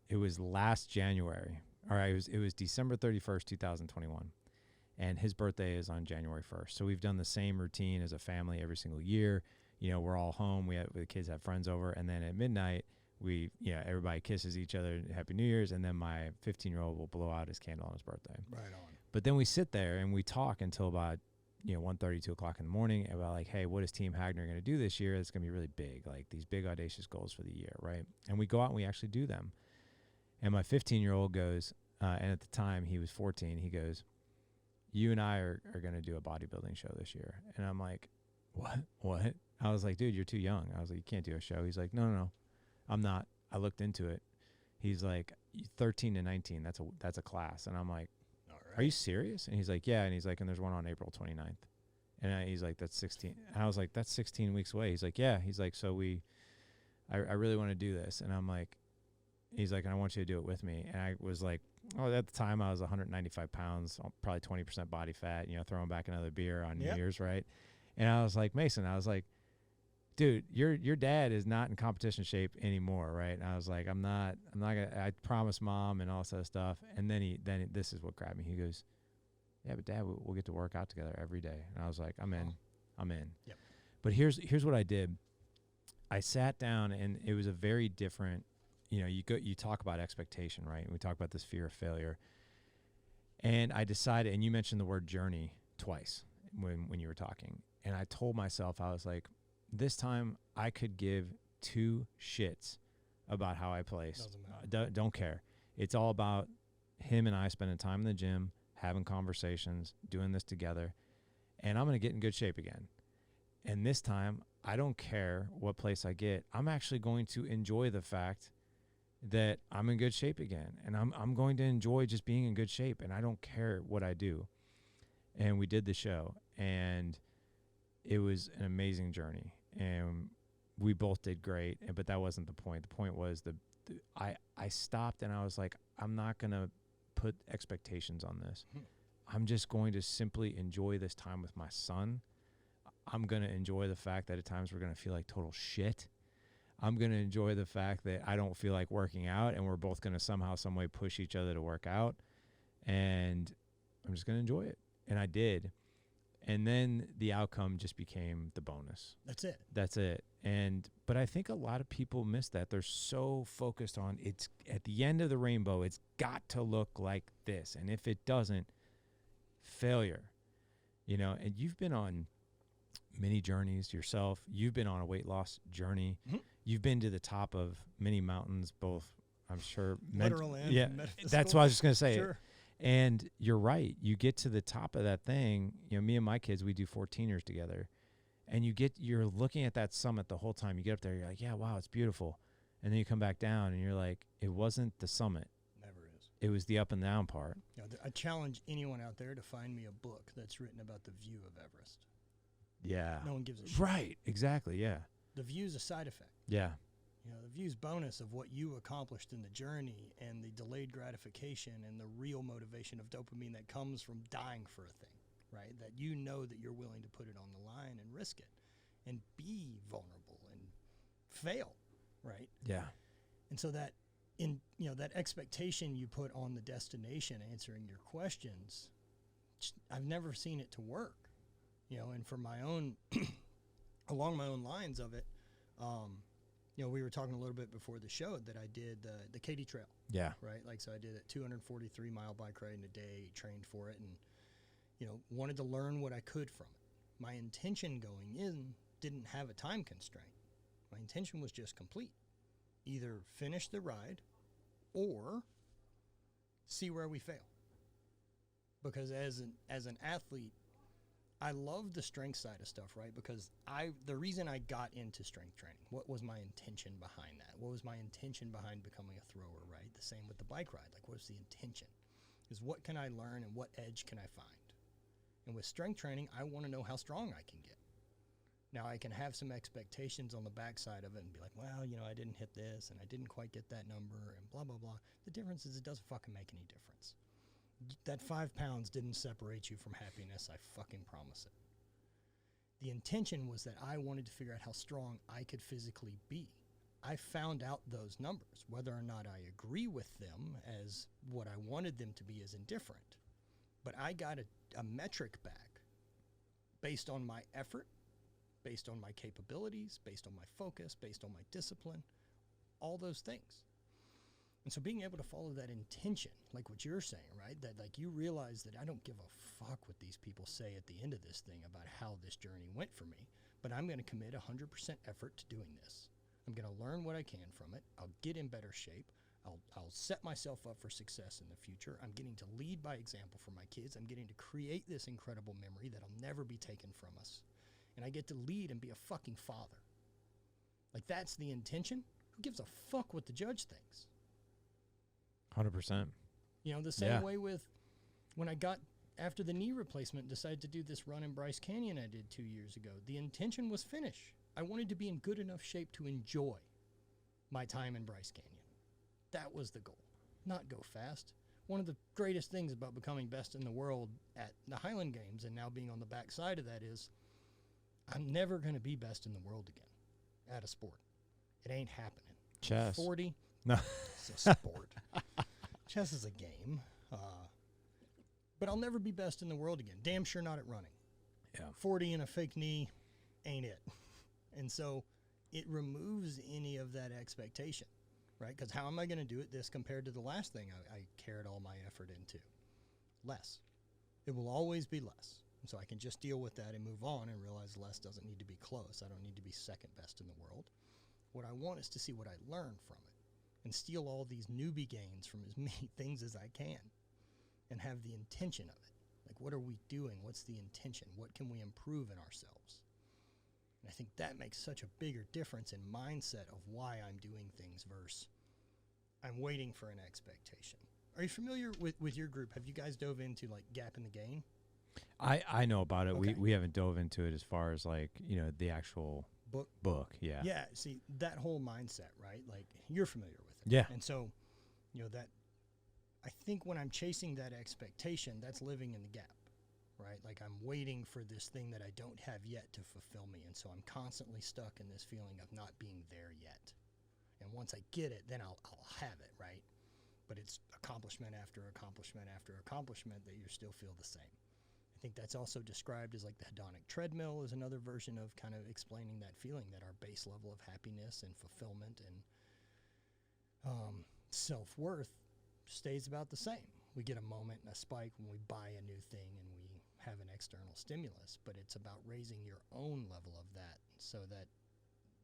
it was last January. All right. It was December 31st, 2021. And his birthday is on January 1st. So we've done the same routine as a family every single year. we're all home. The kids have friends over, and then at midnight, everybody kisses each other, Happy New Year's, and then my 15-year-old will blow out his candle on his birthday. Right on. But then we sit there and we talk until about 1:30, 2 o'clock in the morning about like, hey, what is Team Hagner going to do this year? It's going to be really big, like these big audacious goals for the year, right? And we go out and we actually do them. And my 15-year-old goes, and at the time he was 14, he goes, you and I are going to do a bodybuilding show this year. And I'm like, what? I was like, dude, you're too young. I was like, you can't do a show. He's like, no, I'm not. I looked into it. He's like, 13 to 19, that's a class. And I'm like, are you serious? And he's like, yeah. And he's like, and there's one on April 29th. And he's like, that's 16. And I was like, that's 16 weeks away. He's like, yeah. He's like, so I really want to do this. And I'm like, he's like, and I want you to do it with me. And I was like, at the time I was 195 pounds, probably 20% body fat, throwing back another beer on New Year's, right? And I was like, Mason, I was like, dude, your dad is not in competition shape anymore, right? And I was like, I'm not gonna, I promised Mom and all this other stuff. And then this is what grabbed me. He goes, yeah, but Dad, we'll get to work out together every day. And I was like, I'm in. Yep. But here's what I did. I sat down, and it was a very different, you talk about expectation, right? And we talk about this fear of failure. And I decided, and you mentioned the word journey twice when you were talking. And I told myself, I was like, this time I could give 2 shits about how I place. Don't care. It's all about him and I spending time in the gym, having conversations, doing this together, and I'm going to get in good shape again. And this time, I don't care what place I get. I'm actually going to enjoy the fact that I'm in good shape again, and I'm going to enjoy just being in good shape, and I don't care what I do. And we did the show, and it was an amazing journey. And we both did great, but that wasn't the point. The point was I stopped and I was like, I'm not going to put expectations on this. I'm just going to simply enjoy this time with my son. I'm going to enjoy the fact that at times we're going to feel like total shit. I'm going to enjoy the fact that I don't feel like working out, and we're both going to somehow, some way push each other to work out. And I'm just going to enjoy it. And I did. And then the outcome just became the bonus. That's it. But I think a lot of people miss that. They're so focused on it's at the end of the rainbow. It's got to look like this. And if it doesn't, failure, and you've been on many journeys yourself. You've been on a weight loss journey. Mm-hmm. You've been to the top of many mountains, both, I'm sure. Literal and metaphysical. That's what I was just going to say. Sure. And you're right. You get to the top of that thing. Me and my kids, we do 14ers together. And you're looking at that summit the whole time. You get up there, you're like, yeah, wow, it's beautiful. And then you come back down and you're like, it wasn't the summit. Never is. It was the up and down part. I challenge anyone out there to find me a book that's written about the view of Everest. Yeah. No one gives a shit. Right. Exactly. Yeah. The view's a side effect. Yeah. The view's bonus of what you accomplished in the journey and the delayed gratification and the real motivation of dopamine that comes from dying for a thing, right? That that you're willing to put it on the line and risk it and be vulnerable and fail, right? Yeah. And so that that expectation you put on the destination answering your questions, I've never seen it to work, and for my own, along my own lines of it, we were talking a little bit before the show that I did the Katy Trail. Yeah. Right? So I did a 243-mile bike ride in a day, trained for it, and, wanted to learn what I could from it. My intention going in didn't have a time constraint. My intention was just complete. Either finish the ride or see where we fail. Because as an athlete, I love the strength side of stuff, right? Because the reason I got into strength training, what was my intention behind that? What was my intention behind becoming a thrower, right? The same with the bike ride. What was the intention? Is what can I learn and what edge can I find? And with strength training, I want to know how strong I can get. Now, I can have some expectations on the backside of it and be like, well, I didn't hit this and I didn't quite get that number and blah, blah, blah. The difference is it doesn't fucking make any difference. That 5 pounds didn't separate you from happiness, I fucking promise it. The intention was that I wanted to figure out how strong I could physically be. I found out those numbers. Whether or not I agree with them as what I wanted them to be is indifferent. But I got a metric back based on my effort, based on my capabilities, based on my focus, based on my discipline, all those things. And so being able to follow that intention, like what you're saying, right? That like you realize that I don't give a fuck what these people say at the end of this thing about how this journey went for me, but I'm going to commit 100% effort to doing this. I'm going to learn what I can from it. I'll get in better shape. I'll set myself up for success in the future. I'm getting to lead by example for my kids. I'm getting to create this incredible memory that'll never be taken from us. And I get to lead and be a fucking father. Like, that's the intention. Who gives a fuck what the judge thinks? 100%. You know, the same way with when I got after the knee replacement, decided to do this run in Bryce Canyon I did 2 years ago. The intention was finish. I wanted to be in good enough shape to enjoy my time in Bryce Canyon. That was the goal, not go fast. One of the greatest things about becoming best in the world at the Highland Games and now being on the backside of that is I'm never going to be best in the world again at a sport. It ain't happening. Chess. 40. No. It's a sport. Chess is a game. But I'll never be best in the world again. Damn sure not at running. Yeah. 40 and a fake knee ain't it. And so it removes any of that expectation, right? Because how am I going to do it this compared to the last thing I carried all my effort into? Less. It will always be less. And so I can just deal with that and move on and realize less doesn't need to be close. I don't need to be second best in the world. What I want is to see what I learn from it and steal all these newbie gains from as many things as I can and have the intention of it. Like, what are we doing? What's the intention? What can we improve in ourselves? And I think that makes such a bigger difference in mindset of why I'm doing things versus I'm waiting for an expectation. Are you familiar with your group? Have you guys dove into, like, Gap in the Gain? I know about it. Okay. We haven't dove into it as far as, like, you know, the actual book. Yeah. Yeah. See, that whole mindset, right? Like, you're familiar with it. Yeah. And so, you know, that I think when I'm chasing that expectation, that's living in the gap, right? Like, I'm waiting for this thing that I don't have yet to fulfill me. And so I'm constantly stuck in this feeling of not being there yet. And once I get it, then I'll have it, right? But it's accomplishment after accomplishment after accomplishment that you still feel the same. I think that's also described as like the hedonic treadmill is another version of kind of explaining that feeling, that our base level of happiness and fulfillment and self-worth stays about the same. We get a moment and a spike when we buy a new thing and we have an external stimulus, but it's about raising your own level of that so that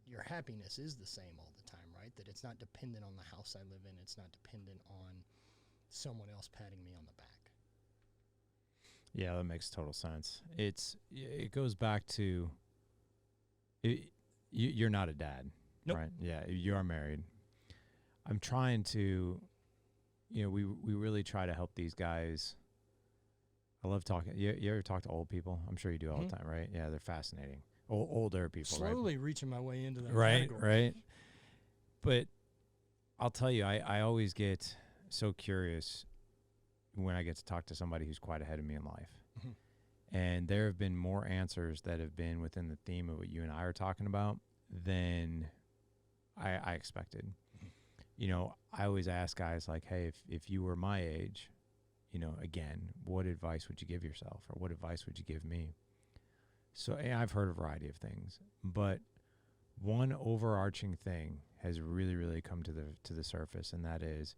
your happiness is the same all the time, right? That it's not dependent on the house I live in. It's not dependent on someone else patting me on the back. Yeah, that makes total sense. It goes back to you're not a dad, Nope. right? Yeah, you are married. I'm trying to, you know, we really try to help these guys. I love talking. You ever talk to old people? I'm sure you do all the time, right? Yeah, they're fascinating. Older people, Slowly reaching my way into that right? category. Right. But I'll tell you, I always get so curious when I get to talk to somebody who's quite ahead of me in life. Mm-hmm. And there have been more answers that have been within the theme of what you and I are talking about than I expected. Mm-hmm. You know, I always ask guys like, hey, if you were my age, you know, again, what advice would you give yourself or what advice would you give me? So I've heard a variety of things, but one overarching thing has really, really come to the surface, and that is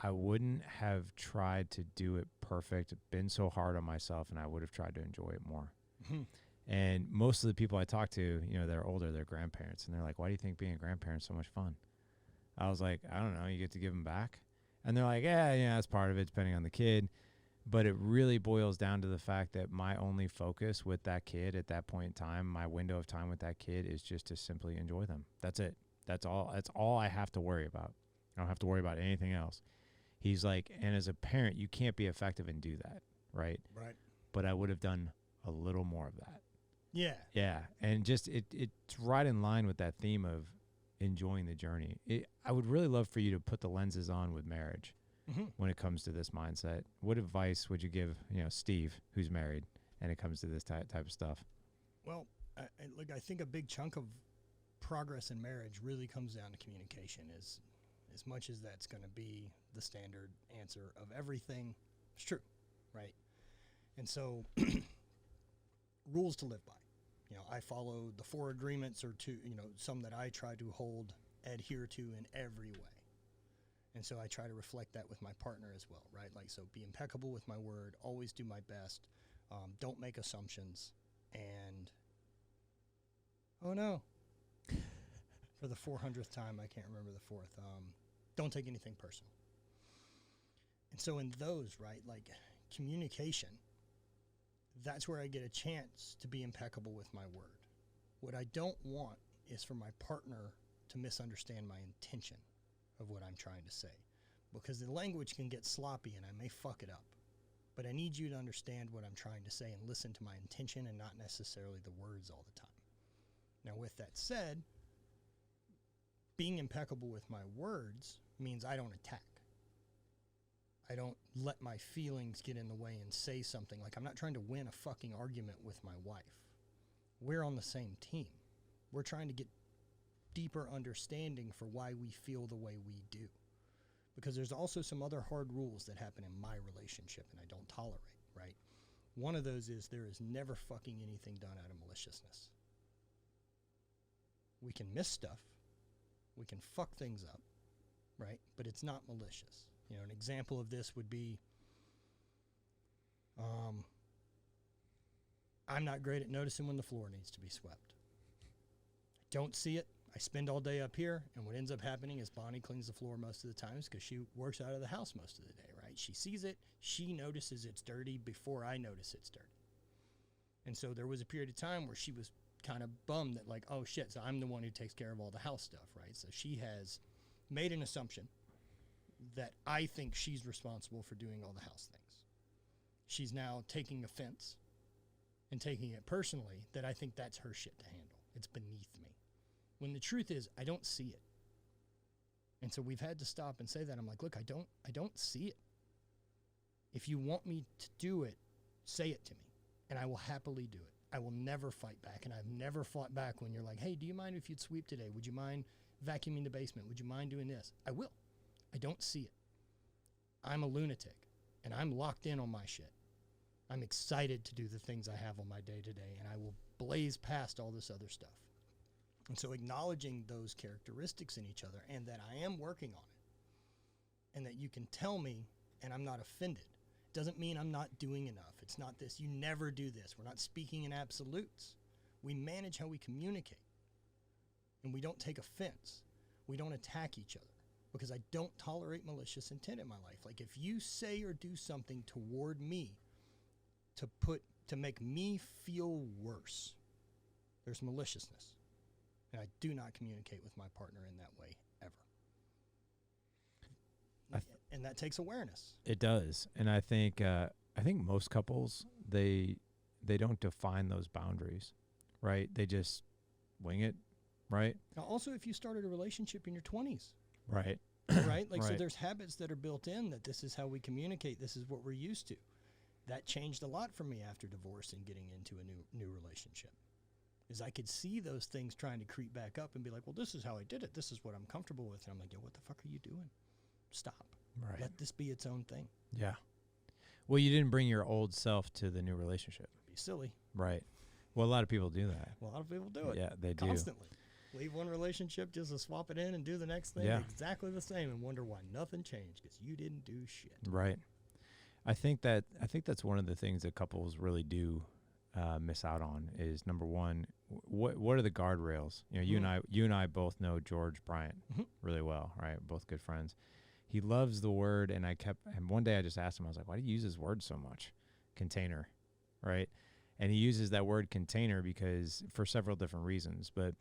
I wouldn't have tried to do it perfect, been so hard on myself, and I would have tried to enjoy it more. Mm-hmm. And most of the people I talk to, you know, they're older, they're grandparents, and they're like, why do you think being a grandparent is so much fun? I was like, I don't know, you get to give them back. And they're like, yeah, that's part of it, depending on the kid. But it really boils down to the fact that my only focus with that kid at that point in time, my window of time with that kid is just to simply enjoy them. That's it. That's all I have to worry about. I don't have to worry about anything else. He's like, and as a parent, you can't be effective and do that, right? Right. But I would have done a little more of that. Yeah. Yeah. And just it's right in line with that theme of enjoying the journey. I would really love for you to put the lenses on with marriage. Mm-hmm. When it comes to this mindset. What advice would you give, you know, Steve, who's married, and it comes to this type of stuff? Well, I think a big chunk of progress in marriage really comes down to communication. As much as that's going to be the standard answer of everything, it's true, right? And so rules to live by. I follow the 4 agreements or 2, some that I try to adhere to in every way. And so I try to reflect that with my partner as well, right? Like, so be impeccable with my word, always do my best, don't make assumptions, and oh no, for the 400th time, I can't remember the 4th, don't take anything personal. And so in those, right, like communication, that's where I get a chance to be impeccable with my word. What I don't want is for my partner to misunderstand my intention of what I'm trying to say, because the language can get sloppy and I may fuck it up. But I need you to understand what I'm trying to say and listen to my intention and not necessarily the words all the time. Now, with that said, being impeccable with my words means I don't attack. I don't let my feelings get in the way and say something. Like, I'm not trying to win a fucking argument with my wife. We're on the same team. We're trying to get deeper understanding for why we feel the way we do. Because there's also some other hard rules that happen in my relationship and I don't tolerate, right? One of those is there is never fucking anything done out of maliciousness. We can miss stuff. We can fuck things up, right? But it's not malicious. An example of this would be, I'm not great at noticing when the floor needs to be swept. I don't see it. I spend all day up here, and what ends up happening is Bonnie cleans the floor most of the times because she works out of the house most of the day, right? She sees it. She notices it's dirty before I notice it's dirty. And so there was a period of time where she was kind of bummed that, like, oh, shit, so I'm the one who takes care of all the house stuff, right? So she has made an assumption that I think she's responsible for doing all the house things. She's now taking offense and taking it personally that I think that's her shit to handle. It's beneath me. When the truth is, I don't see it. And so we've had to stop and say that. I'm like, look, I don't see it. If you want me to do it, say it to me, and I will happily do it. I will never fight back, and I've never fought back when you're like, hey, do you mind if you'd sweep today? Would you mind vacuuming the basement? Would you mind doing this? I will. I don't see it. I'm a lunatic, and I'm locked in on my shit. I'm excited to do the things I have on my day-to-day, and I will blaze past all this other stuff. And so acknowledging those characteristics in each other and that I am working on it and that you can tell me and I'm not offended doesn't mean I'm not doing enough. It's not this, you never do this. We're not speaking in absolutes. We manage how we communicate, and we don't take offense. We don't attack each other, because I don't tolerate malicious intent in my life. Like, if you say or do something toward me to make me feel worse, there's maliciousness. And I do not communicate with my partner in that way, ever. And that takes awareness. It does. And I think most couples, they don't define those boundaries, right? They just wing it, right? Now, also, if you started a relationship in your 20s. Right. Right? Like, right. So there's habits that are built in that this is how we communicate. This is what we're used to. That changed a lot for me after divorce and getting into a new relationship. Is I could see those things trying to creep back up and be like, well, this is how I did it. This is what I'm comfortable with. And I'm like, yo, what the fuck are you doing? Stop. Right. Let this be its own thing. Yeah. Well, you didn't bring your old self to the new relationship. Be silly. Right. Well, a lot of people do that. Well, a lot of people do it. Yeah, they do. Constantly. Leave one relationship just to swap it in and do the next thing exactly the same and wonder why nothing changed because you didn't do shit. Right. I think that's one of the things that couples really do miss out on is, number one, what are the guardrails? You and I both know George Bryant really well, right? We're both good friends. He loves the word, and one day I just asked him, I was like, why do you use this word so much? Container, right? And he uses that word container because for several different reasons, but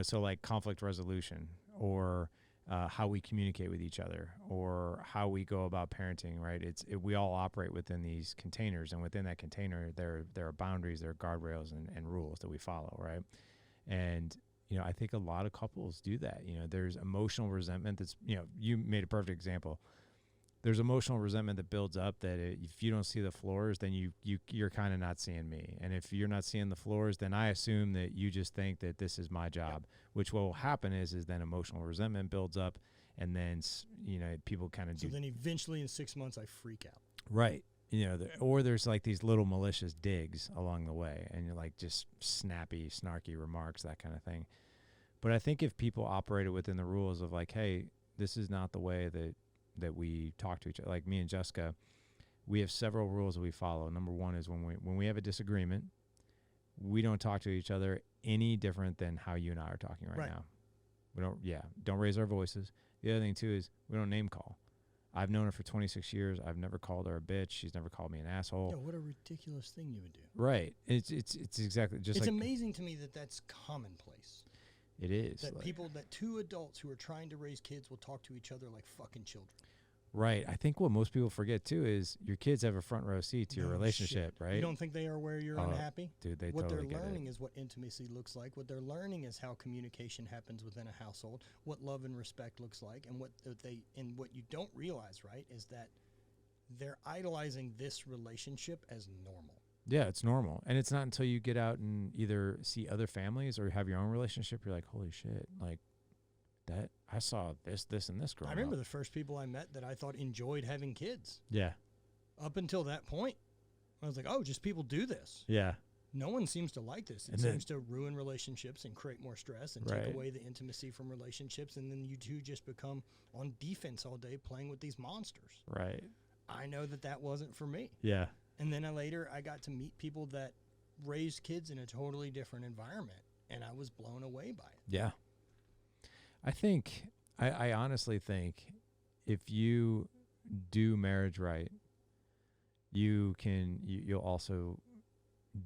so like conflict resolution, or how we communicate with each other, or how we go about parenting, right? We all operate within these containers, and within that container, there are boundaries, there are guardrails and rules that we follow, right? And I think a lot of couples do that. There's emotional resentment that's, you made a perfect example. There's emotional resentment that builds up that if you don't see the floors, then you're kind of not seeing me. And if you're not seeing the floors, then I assume that you just think that this is my job, which what will happen is then emotional resentment builds up, and then, people kind of do. So then eventually in 6 months I freak out. Right. you know, or there's like these little malicious digs along the way, and you're like just snappy, snarky remarks, that kind of thing. But I think if people operated within the rules of like, hey, this is not the way that we talk to each other. Like me and Jessica, we have several rules that we follow. Number one is when we have a disagreement, we don't talk to each other any different than how you and I are talking right now. We don't raise our voices. The other thing too is we don't name call. I've known her for 26 years. I've never called her a bitch. She's never called me an asshole. Yeah, what a ridiculous thing you would do. Right. It's exactly just it's like. It's amazing to me that that's commonplace. It is. That two adults who are trying to raise kids will talk to each other like fucking children. Right. I think what most people forget too is your kids have a front row seat to your relationship, right? You don't think they are where you're unhappy? Dude, they what totally they're get learning it. is what intimacy looks like. What they're learning is how communication happens within a household, what love and respect looks like, and what you don't realize, right, is that they're idolizing this relationship as normal. Yeah, it's normal. And it's not until you get out and either see other families or have your own relationship, you're like, holy shit, like that I saw this, and this growing up. I remember the first people I met that I thought enjoyed having kids. Yeah. Up until that point, I was like, oh, just people do this. Yeah. No one seems to like this. It seems to ruin relationships and create more stress and take away the intimacy from relationships. And then you two just become on defense all day playing with these monsters. Right. I know that wasn't for me. Yeah. And then later I got to meet people that raised kids in a totally different environment, and I was blown away by it. Yeah. I honestly think if you do marriage right, you'll also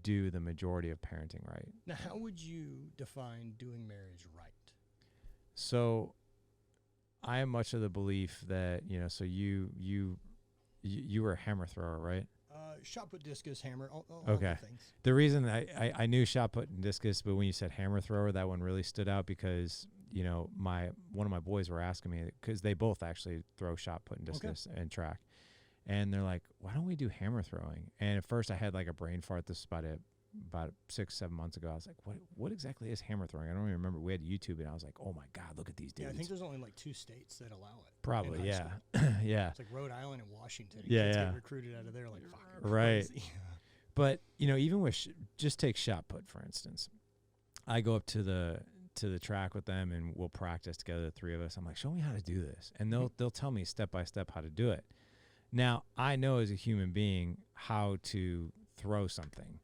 do the majority of parenting right. Now, how would you define doing marriage right? So I am much of the belief that, so you were a hammer thrower, right? Shot put, discus, hammer, all okay. the things. The reason I knew shot put and discus, but when you said hammer thrower, that one really stood out because one of my boys were asking me, because they both actually throw shot put and discus and track, and they're like, why don't we do hammer throwing? And at first I had like a brain fart. This is about 6-7 months ago. I was like, what exactly is hammer throwing? I don't even remember. We had YouTube, and I was like, oh my God, look at these dudes. Yeah, I think there's only like 2 states that allow it. Probably, yeah. Yeah. It's like Rhode Island and Washington. And yeah, kids yeah. get recruited out of there like fucking right. crazy. But even with just take shot put, for instance. I go up to the track with them, and we'll practice together, the three of us. I'm like, show me how to do this, and they'll tell me step by step how to do it. Now I know as a human being how to throw something,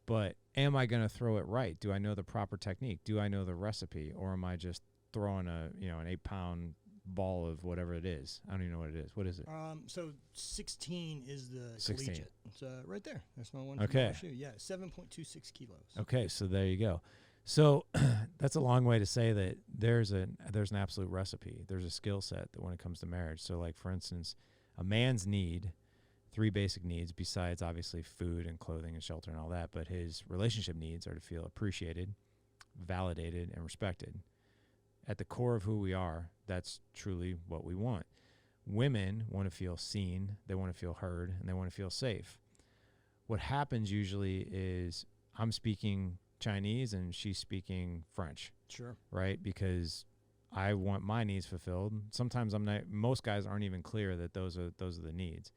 but am I going to throw it right? Do I know the proper technique? Do I know the recipe, or am I just throwing an 8-pound ball of whatever it is? I don't even know what it is. What is it? So 16 is the 16. collegiate. It's right there. That's my one. Okay. Shoe. Yeah, 7.26 kilos. Okay, so there you go. So that's a long way to say that there's an absolute recipe. There's a skill set that when it comes to marriage. So like, for instance, a man's need 3 basic needs besides obviously food and clothing and shelter and all that, but his relationship needs are to feel appreciated, validated, and respected. At the core of who we are, that's truly what we want. Women want to feel seen, they want to feel heard, and they want to feel safe. What happens usually is I'm speaking Chinese and she's speaking French. Sure. Right? Because I want my needs fulfilled. Sometimes most guys aren't even clear that those are the needs.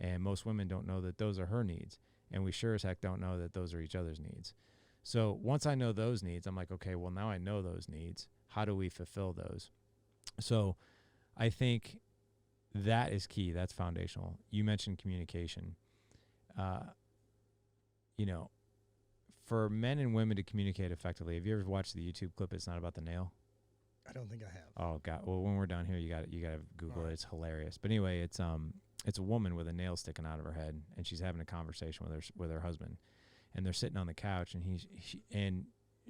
And most women don't know that those are her needs. And we sure as heck don't know that those are each other's needs. So once I know those needs, I'm like, okay, well, now I know those needs. How do we fulfill those? So I think that is key. That's foundational. You mentioned communication. For men and women to communicate effectively, have you ever watched the YouTube clip, It's Not About the Nail? I don't think I have. Oh, God. Well, when we're down here, you got to Google it. It's hilarious. But anyway, it's a woman with a nail sticking out of her head, and she's having a conversation with her husband, and they're sitting on the couch, and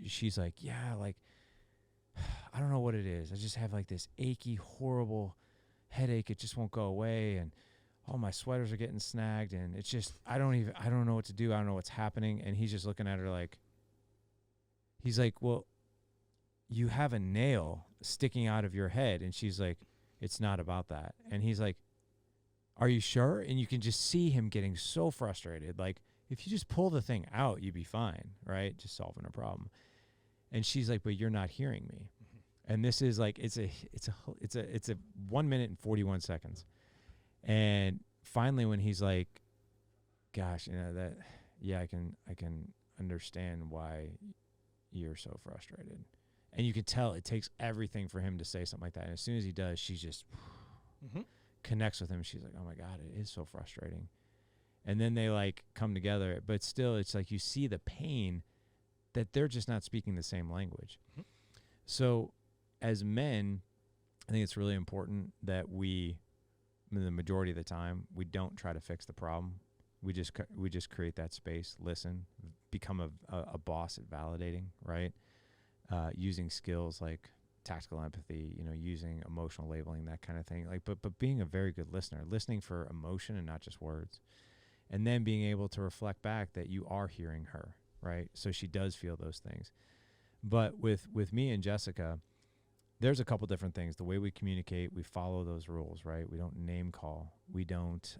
she's like, yeah, like, I don't know what it is. I just have like this achy, horrible headache. It just won't go away, and all my sweaters are getting snagged, and it's just I don't know what to do. I don't know what's happening. And he's just looking at her like, he's like, well, you have a nail sticking out of your head, and she's like, it's not about that. And he's like, are you sure? And you can just see him getting so frustrated. Like, if you just pull the thing out, you'd be fine, right? Just solving a problem. And she's like, but you're not hearing me. Mm-hmm. And this is like, it's a 1 minute and 41 seconds. And finally, when he's like, gosh, yeah, I can understand why you're so frustrated. And you can tell it takes everything for him to say something like that. And as soon as he does, she just connects with him. She's like, oh my God, it is so frustrating. And then they like come together, but still it's like you see the pain that they're just not speaking the same language. So as men, I think it's really important that the majority of the time, we don't try to fix the problem. We just create that space, listen, become a boss at validating, right? Using skills like tactical empathy, using emotional labeling, that kind of thing. Like, but being a very good listener, listening for emotion and not just words, and then being able to reflect back that you are hearing her, right? So she does feel those things. But with me and Jessica, there's a couple different things. The way we communicate, we follow those rules, right? We don't name call. We don't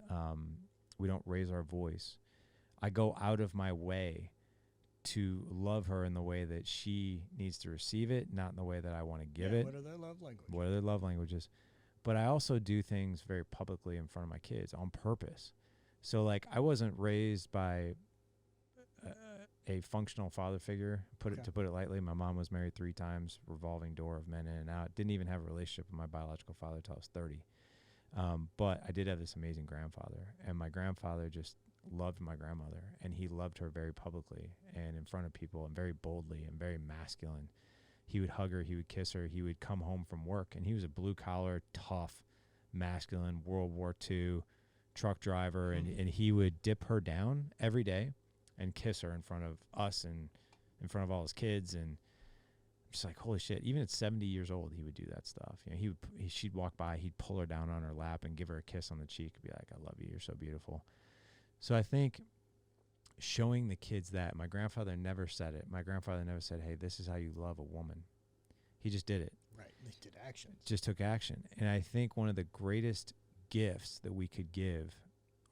raise our voice. I go out of my way to love her in the way that she needs to receive it, not in the way that I want to give it. What are their love languages? What are their love languages? But I also do things very publicly in front of my kids on purpose. So like I wasn't raised by a functional father figure, to put it lightly. My mom was married 3 times, revolving door of men in and out. Didn't even have a relationship with my biological father until I was 30. But I did have this amazing grandfather, and my grandfather just loved my grandmother, and he loved her very publicly and in front of people and very boldly and very masculine. He would hug her, he would kiss her, he would come home from work, and he was a blue-collar, tough, masculine, World War II truck driver, and he would dip her down every day and kiss her in front of us and in front of all his kids. And I'm just like, holy shit, even at 70 years old, he would do that stuff. She'd walk by, he'd pull her down on her lap and give her a kiss on the cheek and be like, I love you, you're so beautiful. So I think showing the kids that, my grandfather never said it. My grandfather never said, hey, this is how you love a woman. He just did it. Right, they did action. Just took action. And I think one of the greatest gifts that we could give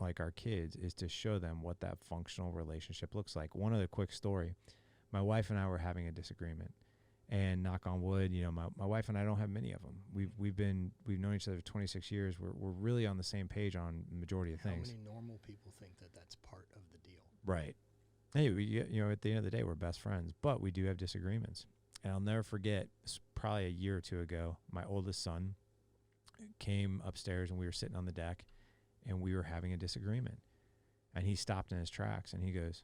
like our kids is to show them what that functional relationship looks like. One other quick story. My wife and I were having a disagreement, and knock on wood, my wife and I don't have many of them. We've known each other for 26 years. We're really on the same page on the majority of things. How many normal people think that that's part of the deal? Right. Hey, at the end of the day, we're best friends, but we do have disagreements. And I'll never forget, probably a year or two ago, my oldest son came upstairs and we were sitting on the deck and we were having a disagreement. And he stopped in his tracks and he goes,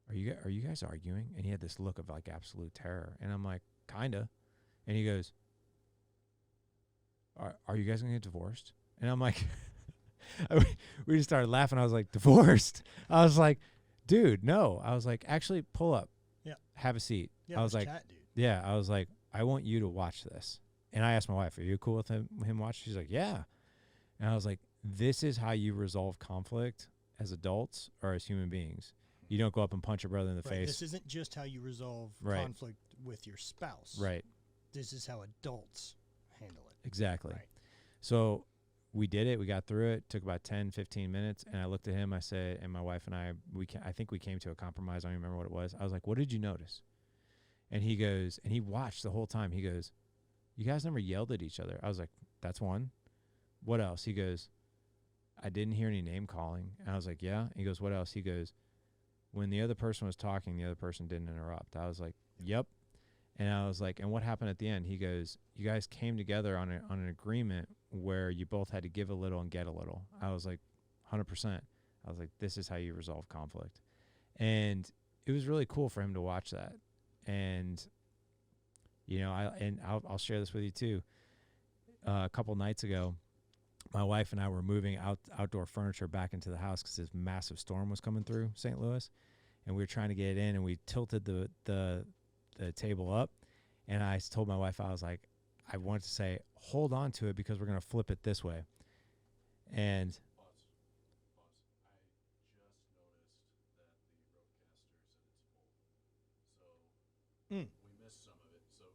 Are you guys arguing? And he had this look of like absolute terror. And I'm like, kinda. And he goes, Are you guys gonna get divorced? And I'm like, we just started laughing. I was like, divorced? I was like, dude, no. I was like, actually, pull up. Yeah. Have a seat. Yeah, I was like, chat, dude. yeah. I was like, I want you to watch this. And I asked my wife, are you cool with him watching? She's like, yeah. And I was like, this is how you resolve conflict as adults or as human beings. You don't go up and punch your brother in the face. This isn't just how you resolve conflict with your spouse. Right. This is how adults handle it. Exactly. Right. So we did it. We got through it. Took about 10, 15 minutes. And I looked at him. I said, and my wife and I think we came to a compromise. I don't even remember what it was. I was like, what did you notice? And he goes, and he watched the whole time. He goes, you guys never yelled at each other. I was like, that's one. What else? He goes, I didn't hear any name calling. And I was like, yeah. He goes, what else? He goes, when the other person was talking, the other person didn't interrupt. I was like, yep. And I was like, and what happened at the end? He goes, you guys came together on an agreement where you both had to give a little and get a little. I was like, 100%. I was like, this is how you resolve conflict. And it was really cool for him to watch that. And, I'll share this with you too. A couple nights ago, my wife and I were moving outdoor furniture back into the house because this massive storm was coming through St. Louis, and we were trying to get it in, and we tilted the table up, and I told my wife, I was like, I wanted to say, hold on to it because we're going to flip it this way. And we missed some of it, so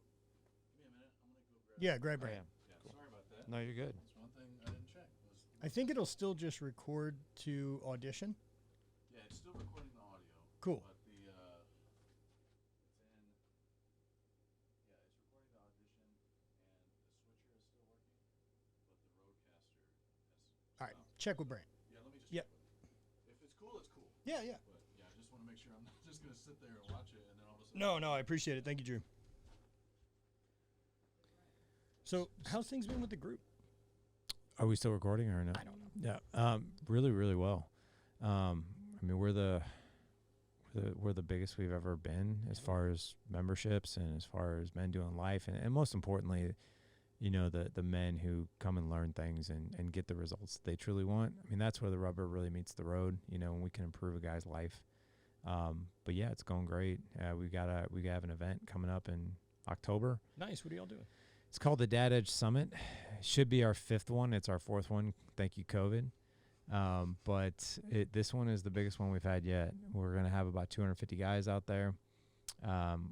give me a minute. I'm going to go grab Yeah, grab it. Yeah, sorry about that. No, you're good. That's one thing I didn't check. I think it'll still just record to audition. Yeah, it's still recording the audio. Cool. But it's recording the audition, and the switcher is still working, but the roadcaster has All right, check with Brant. Yeah, let me just Yep. check with it. If it's cool Yeah, yeah. But yeah, I just want to make sure I'm not just gonna sit there and watch it, and then all of a sudden. No, I appreciate it. Thank you, Drew. So, how's things been with the group? Are we still recording or no? I don't know. Yeah. Really, really well. I mean, we're the biggest we've ever been as far as memberships and as far as men doing life, and most importantly, you know, the men who come and learn things and get the results they truly want. I mean, that's where the rubber really meets the road, you know, when we can improve a guy's life. But yeah, it's going great. We have an event coming up in October. Nice. What are y'all doing? It's called the Dad Edge Summit. Should be our 5th one. It's our 4th one. Thank you, COVID. But this one is the biggest one we've had yet. We're going to have about 250 guys out there.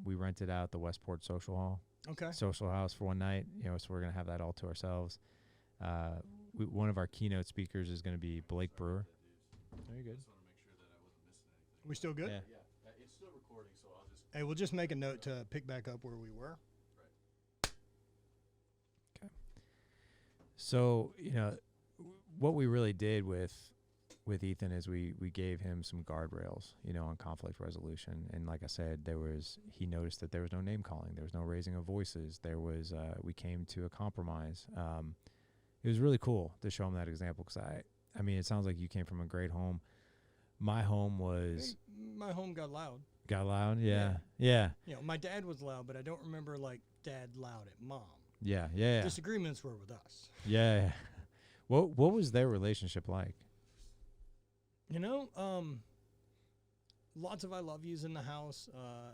We rented out the Westport Social House for one night, you know, so we're going to have that all to ourselves. One of our keynote speakers is going to be Blake Brewer. Very good. Just want to make sure that I wasn't missing anything. We still good? Yeah. Yeah, it's still recording, so I'll just. Hey, we'll just make a note to pick back up where we were. So, you know, what we really did with Ethan is we gave him some guardrails, you know, on conflict resolution. And like I said, he noticed that there was no name calling. There was no raising of voices. We came to a compromise. It was really cool to show him that example because I mean, it sounds like you came from a great home. My home was. My home got loud. Got loud? Yeah. Yeah. You know, my dad was loud, but I don't remember, like, dad loud at mom. Yeah. Disagreements were with us. Yeah. What was their relationship like? You know, lots of I love yous in the house.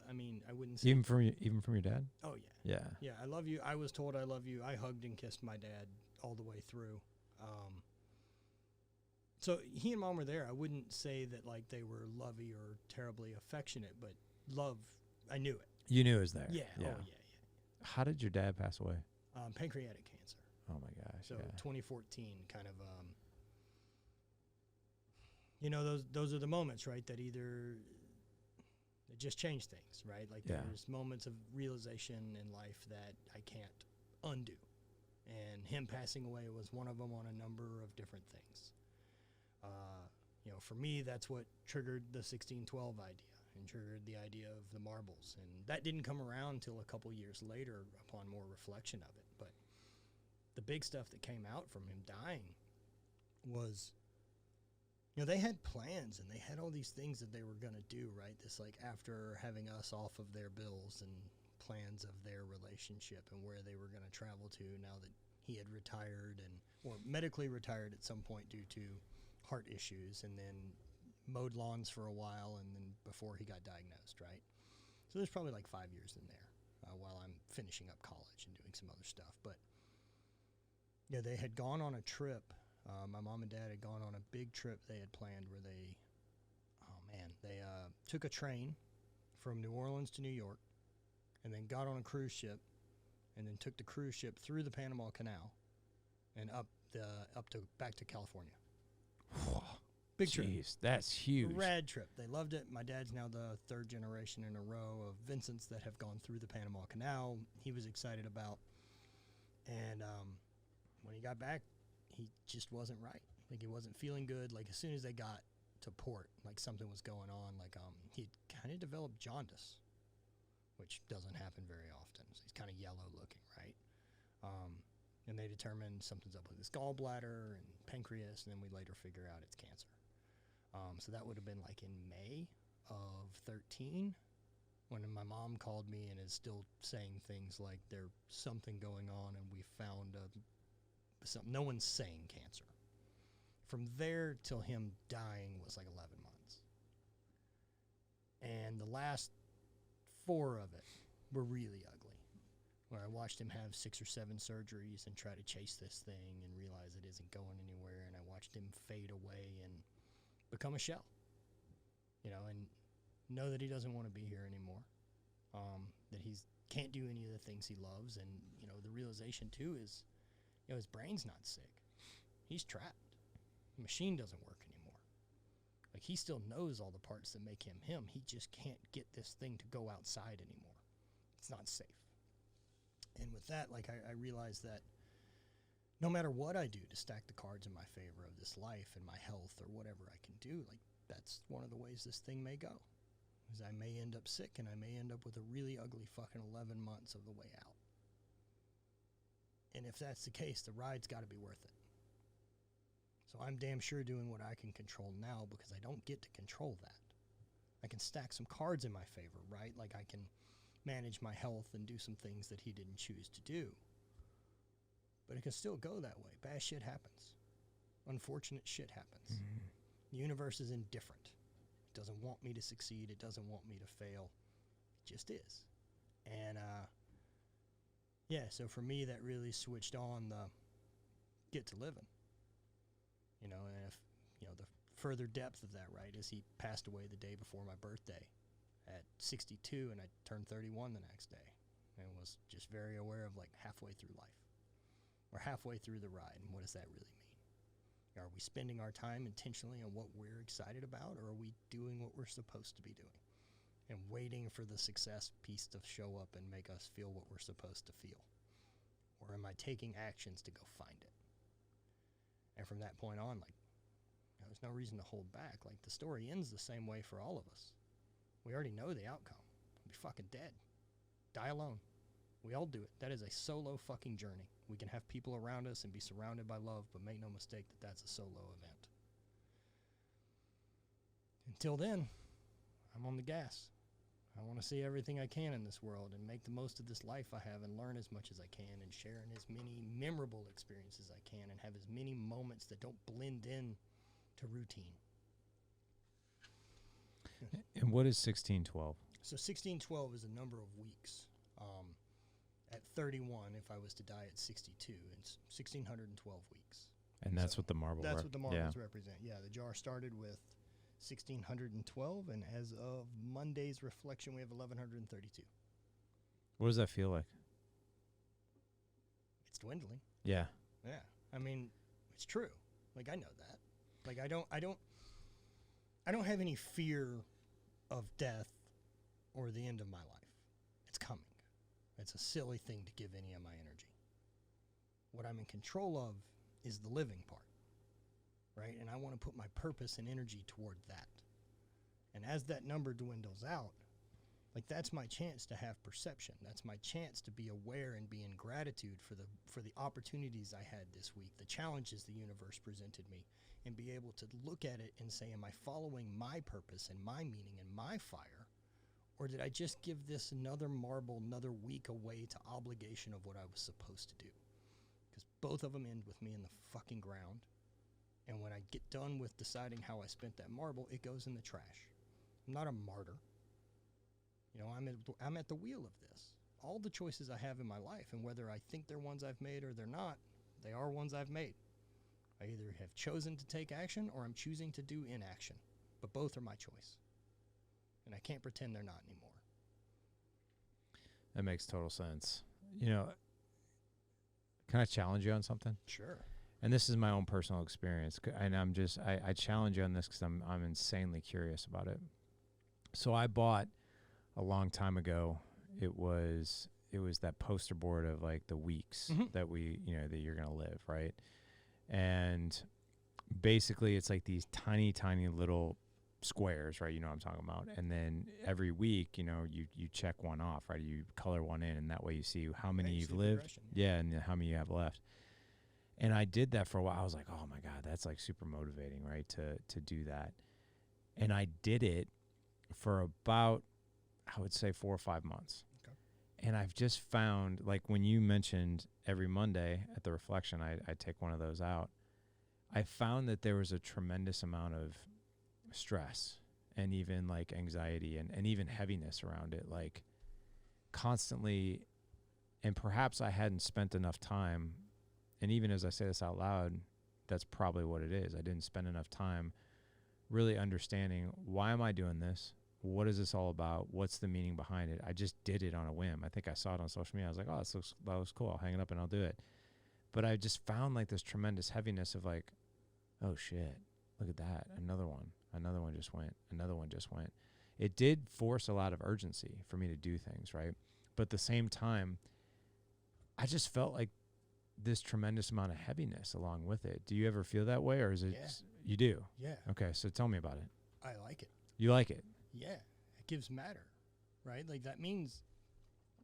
I mean, I wouldn't say Even from your dad? Oh yeah. Yeah. Yeah, I love you. I was told I love you. I hugged and kissed my dad all the way through. So he and mom were there. I wouldn't say that like they were lovey or terribly affectionate, but love, I knew it. You knew it was there. Yeah. Yeah. Oh yeah. How did your dad pass away? Pancreatic cancer. Oh my gosh. So yeah. 2014, kind of, you know, those are the moments, right? That either it just change things, right? Like there's moments of realization in life that I can't undo, and him passing away was one of them on a number of different things. You know, for me, that's what triggered the 1612 idea and triggered the idea of the marbles, and that didn't come around till a couple years later upon more reflection of it. But the big stuff that came out from him dying was, you know, they had plans and they had all these things that they were going to do, right? This, like, after having us off of their bills and plans of their relationship and where they were going to travel to now that he had retired or medically retired at some point due to heart issues, and then mowed lawns for a while, and then before he got diagnosed, right? So there's probably like 5 years in there while I'm finishing up college and doing some other stuff. But yeah, they had gone on a trip. My mom and dad had gone on a big trip they had planned where they took a train from New Orleans to New York, and then got on a cruise ship, and then took the cruise ship through the Panama Canal and back to California. Big trip. Jeez, that's huge. Rad trip. They loved it. My dad's now the 3rd generation in a row of Vincents that have gone through the Panama Canal. He was excited about. And when he got back, he just wasn't right. Like, he wasn't feeling good. Like, as soon as they got to port, like, something was going on. Like, he'd kind of developed jaundice, which doesn't happen very often. So he's kind of yellow looking, right? And they determined something's up with his gallbladder and pancreas, and then we later figure out it's cancer. So that would have been like in May of 13 when my mom called me and is still saying things like there's something going on and we found no one's saying cancer. From there till him dying was like 11 months. And the last 4 of it were really ugly, where I watched him have 6 or 7 surgeries and try to chase this thing and realize it isn't going anywhere, and I watched him fade away and become a shell, you know, and know that he doesn't want to be here anymore, that he can't do any of the things he loves. And, you know, the realization too is, you know, his brain's not sick. He's trapped. The machine doesn't work anymore. Like, he still knows all the parts that make him him. He just can't get this thing to go outside anymore. It's not safe. And with that, like, I realized that no matter what I do to stack the cards in my favor of this life and my health or whatever I can do, like, that's one of the ways this thing may go. Is I may end up sick, and I may end up with a really ugly fucking 11 months of the way out. And if that's the case, the ride's got to be worth it. So I'm damn sure doing what I can control now, because I don't get to control that. I can stack some cards in my favor, right? Like I can manage my health and do some things that he didn't choose to do. But it can still go that way. Bad shit happens. Unfortunate shit happens. Mm-hmm. The universe is indifferent. It doesn't want me to succeed. It doesn't want me to fail. It just is. And, yeah, so for me, that really switched on the get to living. You know, and if, you know, the further depth of that, right, is he passed away the day before my birthday at 62, and I turned 31 the next day, and was just very aware of, like, halfway through life. Or halfway through the ride, and what does that really mean? Are we spending our time intentionally on what we're excited about, or are we doing what we're supposed to be doing and waiting for the success piece to show up and make us feel what we're supposed to feel? Or am I taking actions to go find it? And from that point on, like, there's no reason to hold back. Like, the story ends the same way for all of us. We already know the outcome. We'll be fucking dead. Die alone. We all do it. That is a solo fucking journey. We can have people around us and be surrounded by love, but make no mistake that that's a solo event. Until then, I'm on the gas. I want to see everything I can in this world and make the most of this life I have and learn as much as I can and share in as many memorable experiences I can and have as many moments that don't blend in to routine. And what is 1612? So 1612 is a number of weeks. At 31, if I was to die at 62, it's 1612 weeks. And that's what the marble. That's what the marbles represent. Yeah, the jar started with 1612, and as of Monday's reflection, we have 1132. What does that feel like? It's dwindling. Yeah. Yeah. I mean, it's true. Like, I know that. Like, I don't have any fear of death or the end of my life. It's coming. It's a silly thing to give any of my energy. What I'm in control of is the living part, right? And I want to put my purpose and energy toward that. And as that number dwindles out, like, that's my chance to have perception. That's my chance to be aware and be in gratitude for the opportunities I had this week, the challenges the universe presented me, and be able to look at it and say, am I following my purpose and my meaning and my fire? Or did I just give this another marble, another week away to obligation of what I was supposed to do? Because both of them end with me in the fucking ground. And when I get done with deciding how I spent that marble, it goes in the trash. I'm not a martyr. You know, I'm at the wheel of this. All the choices I have in my life, and whether I think they're ones I've made or they're not, they are ones I've made. I either have chosen to take action or I'm choosing to do inaction. But both are my choice. And I can't pretend they're not anymore. That makes total sense. You know, can I challenge you on something? Sure. And this is my own personal experience. And I challenge you on this because I'm insanely curious about it. So I bought a long time ago, it was that poster board of, like, the weeks that that you're going to live, right? And basically it's like these tiny, tiny little squares, right? You know what I'm talking about. And then every week, you check one off, right? You color one in, and that way you see how many you've lived. Yeah, and how many you have left. And I did that for a while. I was like, oh my God, that's like super motivating, right? To do that. And I did it for about, I would say, 4 or 5 months. Okay. And I've just found, like, when you mentioned every Monday at the reflection, I take one of those out. I found that there was a tremendous amount of stress and even, like, anxiety and even heaviness around it, like, constantly. And perhaps I hadn't spent enough time. And even as I say this out loud, that's probably what it is. I didn't spend enough time really understanding, why am I doing this? What is this all about? What's the meaning behind it? I just did it on a whim. I think I saw it on social media. I was like, oh, that looks cool. I'll hang it up and I'll do it. But I just found, like, this tremendous heaviness of, like, oh shit, look at that. Another one just went. Another one just went. It did force a lot of urgency for me to do things, right? But at the same time, I just felt like this tremendous amount of heaviness along with it. Do you ever feel that way, or is it? Yeah. You do? Yeah. Okay, so tell me about it. I like it. You like it? Yeah, it gives matter, right? Like that means,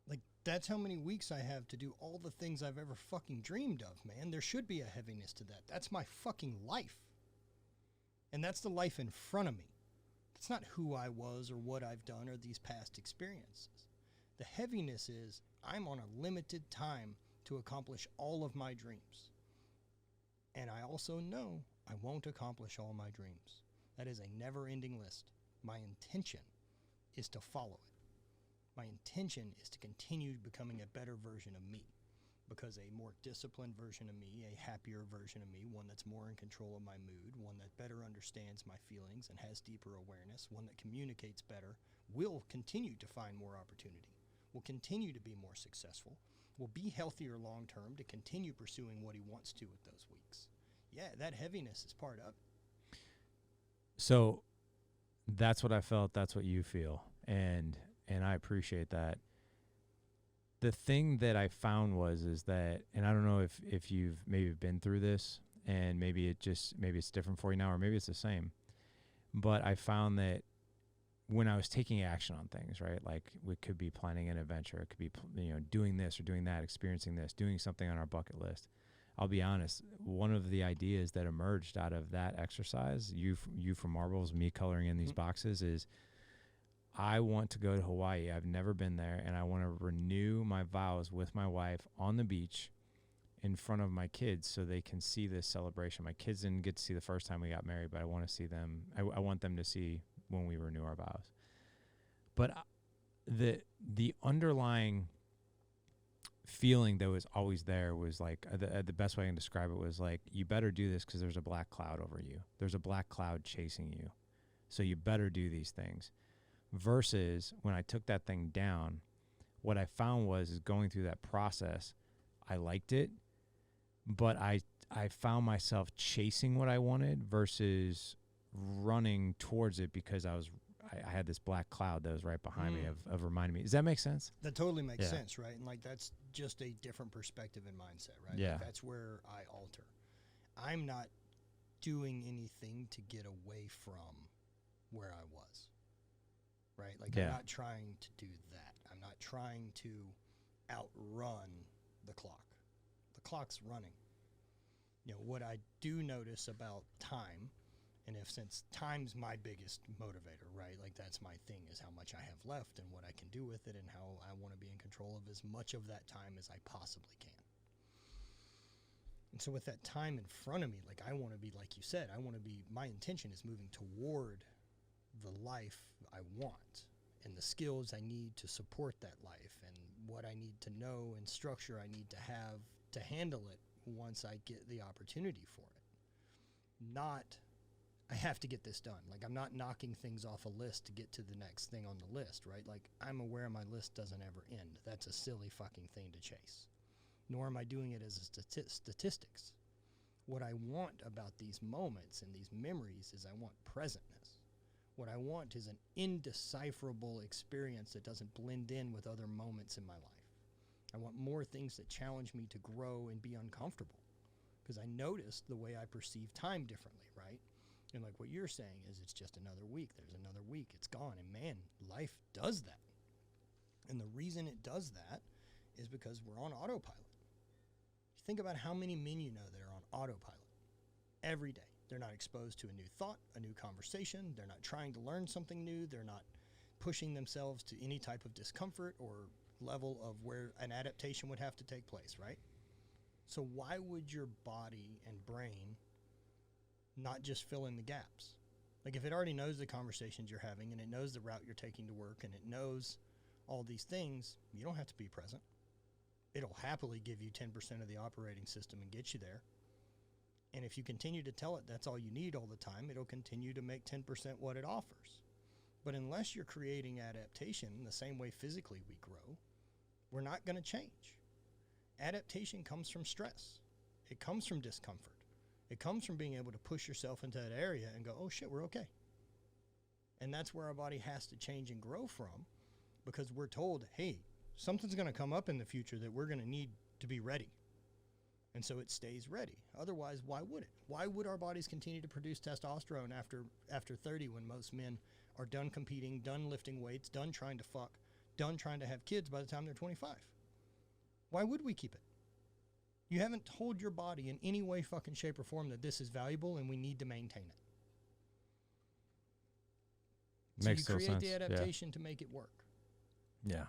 like that's how many weeks I have to do all the things I've ever fucking dreamed of, man. There should be a heaviness to that. That's my fucking life. And that's the life in front of me. It's not who I was or what I've done or these past experiences. The heaviness is I'm on a limited time to accomplish all of my dreams. And I also know I won't accomplish all my dreams. That is a never-ending list. My intention is to follow it. My intention is to continue becoming a better version of me, because a more disciplined version of me, a happier version of me, one that's more in control of my mood, one that better understands my feelings and has deeper awareness, one that communicates better, will continue to find more opportunity, will continue to be more successful, will be healthier long term to continue pursuing what he wants to with those weeks. Yeah, that heaviness is part of it. So that's what I felt. That's what you feel. And I appreciate that. The thing that I found is that, and I don't know if you've maybe been through this and maybe it's different for you now, or maybe it's the same, but I found that when I was taking action on things, right? Like we could be planning an adventure. It could be, doing this or doing that, experiencing this, doing something on our bucket list. I'll be honest. One of the ideas that emerged out of that exercise, you from Marbles, me coloring in these boxes, is I want to go to Hawaii. I've never been there, and I want to renew my vows with my wife on the beach in front of my kids so they can see this celebration. My kids didn't get to see the first time we got married, but I want to see them. I want them to see when we renew our vows. But the underlying feeling that was always there was like, the best way I can describe it was like, you better do this because there's a black cloud over you. There's a black cloud chasing you. So you better do these things. Versus when I took that thing down, what I found is going through that process, I liked it, but I found myself chasing what I wanted versus running towards it because I had this black cloud that was right behind me of reminding me. Does that make sense? That totally makes sense, right? And like that's just a different perspective and mindset, right? Yeah. Like that's where I alter. I'm not doing anything to get away from where I was. Right? Like I'm not trying to do that. I'm not trying to outrun the clock. The clock's running. What I do notice about time, and since time's my biggest motivator, right? Like that's my thing, is how much I have left and what I can do with it and how I want to be in control of as much of that time as I possibly can. And so with that time in front of me, like I want to be, like you said, my intention is moving toward the life I want and the skills I need to support that life and what I need to know and structure I need to have to handle it once I get the opportunity for it. Not, I have to get this done. Like I'm not knocking things off a list to get to the next thing on the list, right? Like I'm aware my list doesn't ever end. That's a silly fucking thing to chase. Nor am I doing it as a statistics. What I want about these moments and these memories is I want presentness. What I want is an indecipherable experience that doesn't blend in with other moments in my life. I want more things that challenge me to grow and be uncomfortable, because I noticed the way I perceive time differently, right? And like what you're saying is it's just another week. There's another week. It's gone. And man, life does that. And the reason it does that is because we're on autopilot. Think about how many men you know that are on autopilot every day. They're not exposed to a new thought, a new conversation. They're not trying to learn something new. They're not pushing themselves to any type of discomfort or level of where an adaptation would have to take place, right? So why would your body and brain not just fill in the gaps? Like if it already knows the conversations you're having and it knows the route you're taking to work and it knows all these things, you don't have to be present. It'll happily give you 10% of the operating system and get you there. And if you continue to tell it that's all you need all the time, it'll continue to make 10% what it offers. But unless you're creating adaptation the same way physically we grow, we're not going to change. Adaptation comes from stress. It comes from discomfort. It comes from being able to push yourself into that area and go, oh shit, we're okay. And that's where our body has to change and grow from, because we're told, hey, something's going to come up in the future that we're going to need to be ready. And so it stays ready. Otherwise, why would it? Why would our bodies continue to produce testosterone after 30 when most men are done competing, done lifting weights, done trying to fuck, done trying to have kids by the time they're 25? Why would we keep it? You haven't told your body in any way, fucking shape, or form that this is valuable and we need to maintain it. Makes so you total create sense. the adaptation to make it work. Yeah.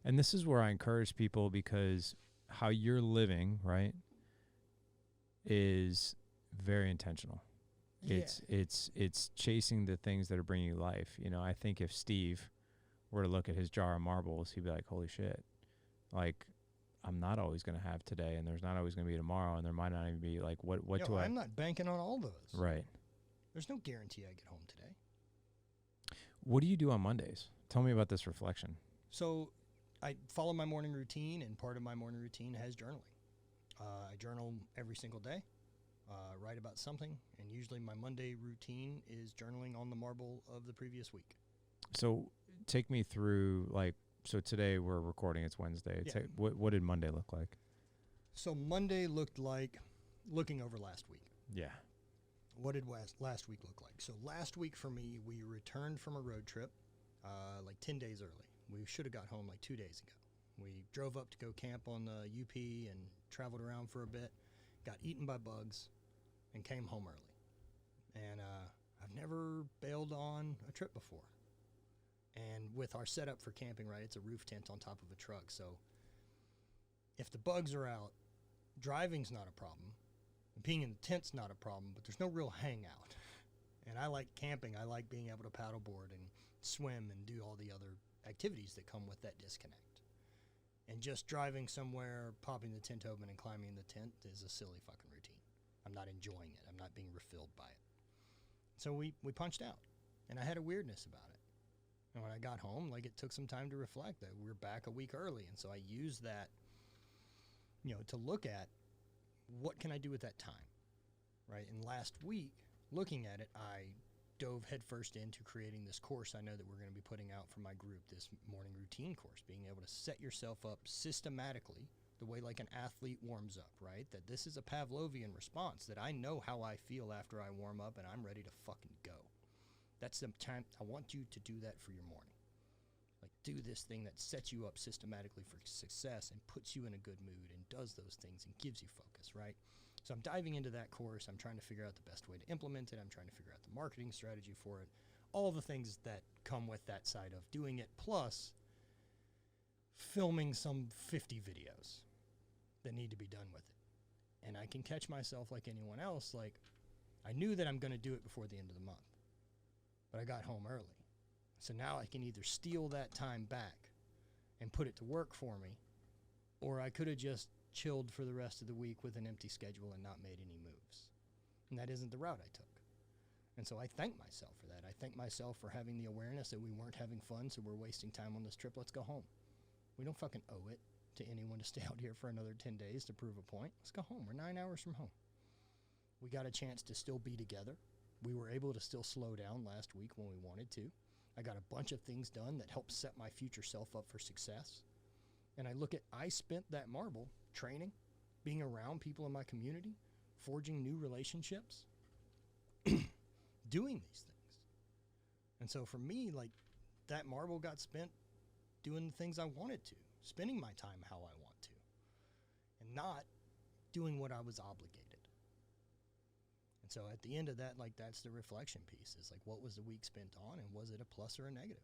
And this is where I encourage people, because how you're living, right, is very intentional. Yeah. It's chasing the things that are bringing you life. You know, I think if Steve were to look at his jar of marbles, he'd be like, holy shit, like, I'm not always going to have today, and there's not always going to be tomorrow, and there might not even be, like, what do I'm not banking on all those. Right. There's no guarantee I get home today. What do you do on Mondays? Tell me about this reflection. So I follow my morning routine, and part of my morning routine has journaling. I journal every single day, write about something, and usually my Monday routine is journaling on the marble of the previous week. So take me through, like, so today we're recording, it's Wednesday. Yeah. What did Monday look like? So Monday looked like looking over last week. Yeah. What did last week look like? So last week for me, we returned from a road trip like 10 days early. We should have got home like 2 days ago. We drove up to go camp on the UP and traveled around for a bit, got eaten by bugs, and came home early. And I've never bailed on a trip before. And with our setup for camping, right, it's a roof tent on top of a truck. So if the bugs are out, driving's not a problem. Being in the tent's not a problem, but there's no real hangout. And I like camping. I like being able to paddleboard and swim and do all the other activities that come with that disconnect. And just driving somewhere, popping the tent open and climbing the tent is a silly fucking routine. I'm not enjoying it. I'm not being refilled by it. So we punched out, and I had a weirdness about it. And when I got home, like, it took some time to reflect that we're back a week early. And so I used that, you know, to look at what can I do with that time, right? And last week, looking at it, I dove headfirst into creating this course I know that we're going to be putting out for my group, this morning routine course, being able to set yourself up systematically the way like an athlete warms up, right? That this is a Pavlovian response, that I know how I feel after I warm up and I'm ready to fucking go. That's the time. I want you to do that for your morning. Like, do this thing that sets you up systematically for success and puts you in a good mood and does those things and gives you focus, right? So I'm diving into that course. I'm trying to figure out the best way to implement it. I'm trying to figure out the marketing strategy for it. All the things that come with that side of doing it, plus filming some 50 videos that need to be done with it. And I can catch myself like anyone else. Like, I knew that I'm going to do it before the end of the month, but I got home early. So now I can either steal that time back and put it to work for me, or I could have just chilled for the rest of the week with an empty schedule and not made any moves. And that isn't the route I took. And so I thank myself for that. I thank myself for having the awareness that we weren't having fun, so we're wasting time on this trip. Let's go home. We don't fucking owe it to anyone to stay out here for another 10 days to prove a point. Let's go home. We're 9 hours from home. We got a chance to still be together. We were able to still slow down last week when we wanted to. I got a bunch of things done that helped set my future self up for success. And I spent that marble training, being around people in my community, forging new relationships, doing these things. And so for me, like, that marble got spent doing the things I wanted to, spending my time how I want to, and not doing what I was obligated. And so at the end of that, like, that's the reflection piece, is like, what was the week spent on, and was it a plus or a negative?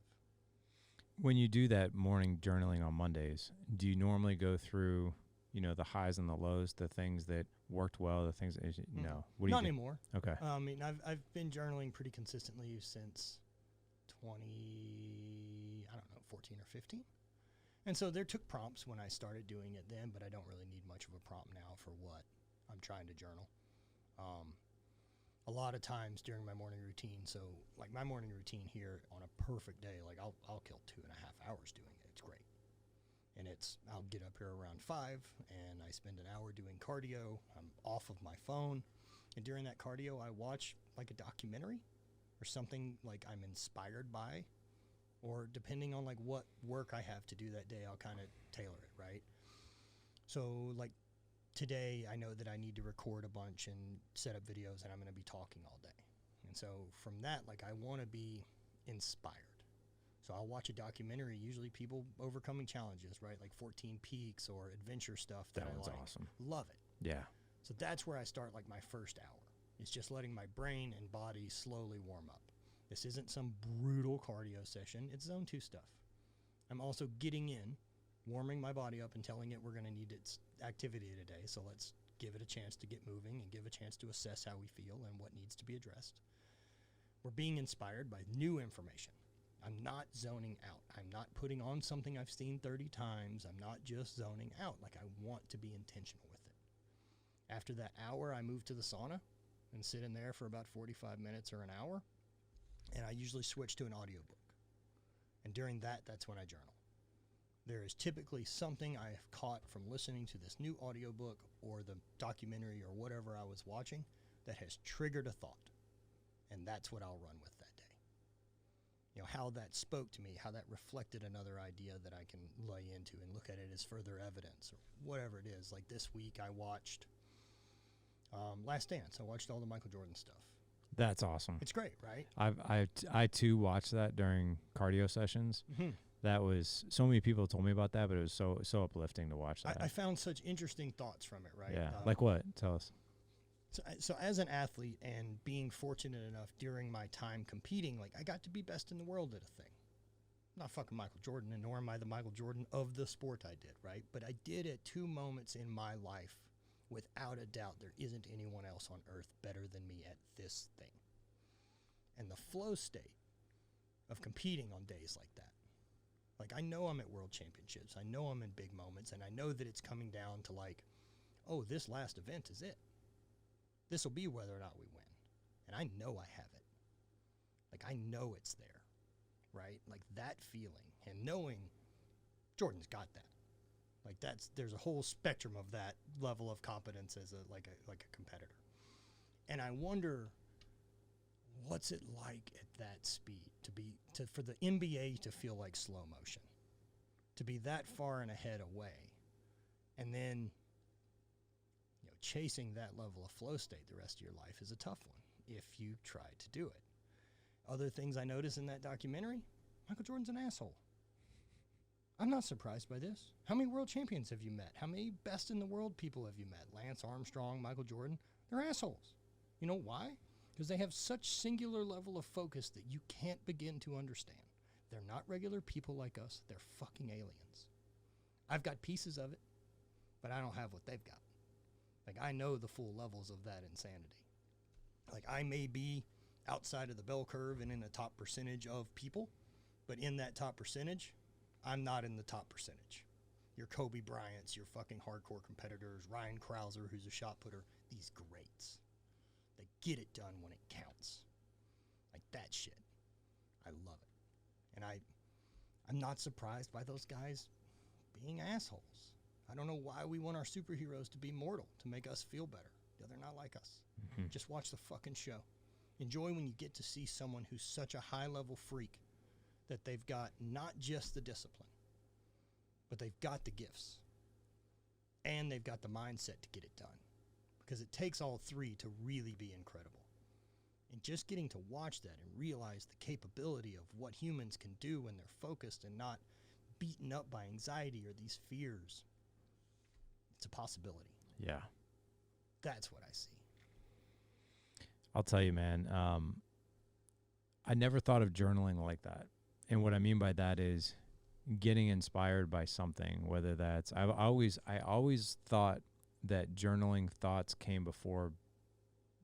When you do that morning journaling on Mondays, do you normally go through, you know, the highs and the lows, the things that worked well, the things that, no? What do Not you do? anymore. Okay. I mean, I've been journaling pretty consistently since 14 or 15. And so there took prompts when I started doing it then, but I don't really need much of a prompt now for what I'm trying to journal. A lot of times during my morning routine, so like my morning routine here on a perfect day, like I'll kill 2.5 hours doing it. It's great. And I'll get up here around 5 and I spend an hour doing cardio. I'm off of my phone. And during that cardio, I watch like a documentary or something like I'm inspired by, or depending on like what work I have to do that day, I'll kind of tailor it, right? So like today I know that I need to record a bunch and set up videos, and I'm going to be talking all day. And so from that, like, I want to be inspired. So I'll watch a documentary, usually people overcoming challenges, right? Like 14 Peaks or adventure stuff. That I one's like. awesome. Love it. Yeah. So that's where I start, like, my first hour. It's just letting my brain and body slowly warm up. This isn't some brutal cardio session. It's zone 2 stuff. I'm also getting in, warming my body up and telling it we're going to need its activity today. So let's give it a chance to get moving and give a chance to assess how we feel and what needs to be addressed. We're being inspired by new information. I'm not zoning out. I'm not putting on something I've seen 30 times. I'm not just zoning out. Like, I want to be intentional with it. After that hour, I move to the sauna and sit in there for about 45 minutes or an hour. And I usually switch to an audiobook. And during that, that's when I journal. There is typically something I have caught from listening to this new audiobook or the documentary or whatever I was watching that has triggered a thought. And that's what I'll run with that day. You know, how that spoke to me, how that reflected another idea that I can lay into and look at it as further evidence or whatever it is. Like this week I watched Last Dance. I watched all the Michael Jordan stuff. That's awesome. It's great, right? I too watched that during cardio sessions. Mm-hmm. That was, so many people told me about that, but it was so uplifting to watch that. I found such interesting thoughts from it, right? Yeah. Like what? Tell us. So as an athlete and being fortunate enough during my time competing, like, I got to be best in the world at a thing. I'm not fucking Michael Jordan, and nor am I the Michael Jordan of the sport I did, right? But I did at 2 moments in my life, without a doubt, there isn't anyone else on earth better than me at this thing. And the flow state of competing on days like that. Like, I know I'm at world championships. I know I'm in big moments, and I know that it's coming down to, like, oh, this last event is it. This will be whether or not we win. And I know I have it. Like, I know it's there, right? Like, that feeling and knowing Jordan's got that. Like, there's a whole spectrum of that level of competence as a competitor. And I wonder, what's it like at that speed for the NBA to feel like slow motion, to be that far and ahead away, and then, you know, chasing that level of flow state the rest of your life is a tough one if you try to do it. Other things I noticed in that documentary, Michael Jordan's an asshole. I'm not surprised by this. How many world champions have you met? How many best in the world people have you met? Lance Armstrong, Michael Jordan, they're assholes. You know why? Because they have such singular level of focus that you can't begin to understand. They're not regular people like us. They're fucking aliens. I've got pieces of it, but I don't have what they've got. Like, I know the full levels of that insanity. Like, I may be outside of the bell curve and in the top percentage of people, but in that top percentage, I'm not in the top percentage. Your Kobe Bryants, your fucking hardcore competitors, Ryan Krauser, who's a shot putter, these greats. They get it done when it counts. Like, that shit. I love it. And I'm not surprised by those guys being assholes. I don't know why we want our superheroes to be mortal, to make us feel better. They're not like us. Mm-hmm. Just watch the fucking show. Enjoy when you get to see someone who's such a high-level freak that they've got not just the discipline, but they've got the gifts. And they've got the mindset to get it done. Because it takes all three to really be incredible. And just getting to watch that and realize the capability of what humans can do when they're focused and not beaten up by anxiety or these fears, it's a possibility. Yeah. That's what I see. I'll tell you, man, I never thought of journaling like that. And what I mean by that is getting inspired by something, whether that's, I always thought that journaling thoughts came before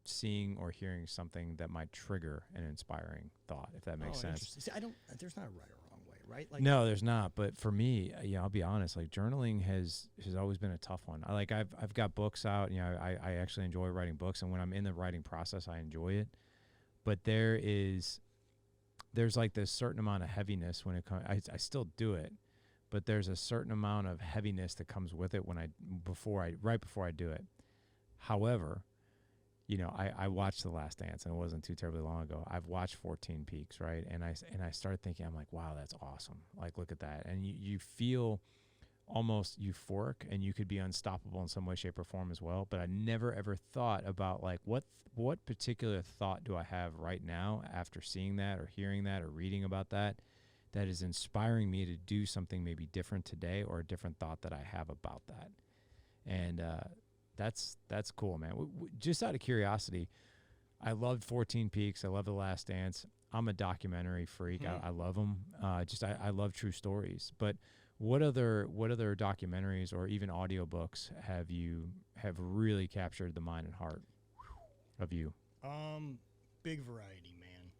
seeing or hearing something that might trigger an inspiring thought, if that makes sense. See, there's not a right or wrong way, right? Like, no, there's not. But for me, I'll be honest, like, journaling has always been a tough one. I've got books out, I actually enjoy writing books. And when I'm in the writing process, I enjoy it. But there's like this certain amount of heaviness when it comes, I still do it, but there's a certain amount of heaviness that comes with it right before I do it. However, I watched The Last Dance, and it wasn't too terribly long ago. I've watched 14 Peaks, right? And I started thinking, I'm like, wow, that's awesome. Like, look at that. And you feel almost euphoric, and you could be unstoppable in some way, shape, or form as well. But I never ever thought about like what particular thought do I have right now after seeing that or hearing that or reading about that is inspiring me to do something maybe different today, or a different thought that I have about that. And that's cool, man. Just out of curiosity, I loved 14 Peaks. I love The Last Dance. I'm a documentary freak. I love them. I love true stories. But what other documentaries or even audiobooks have really captured the mind and heart of you? Big variety, man.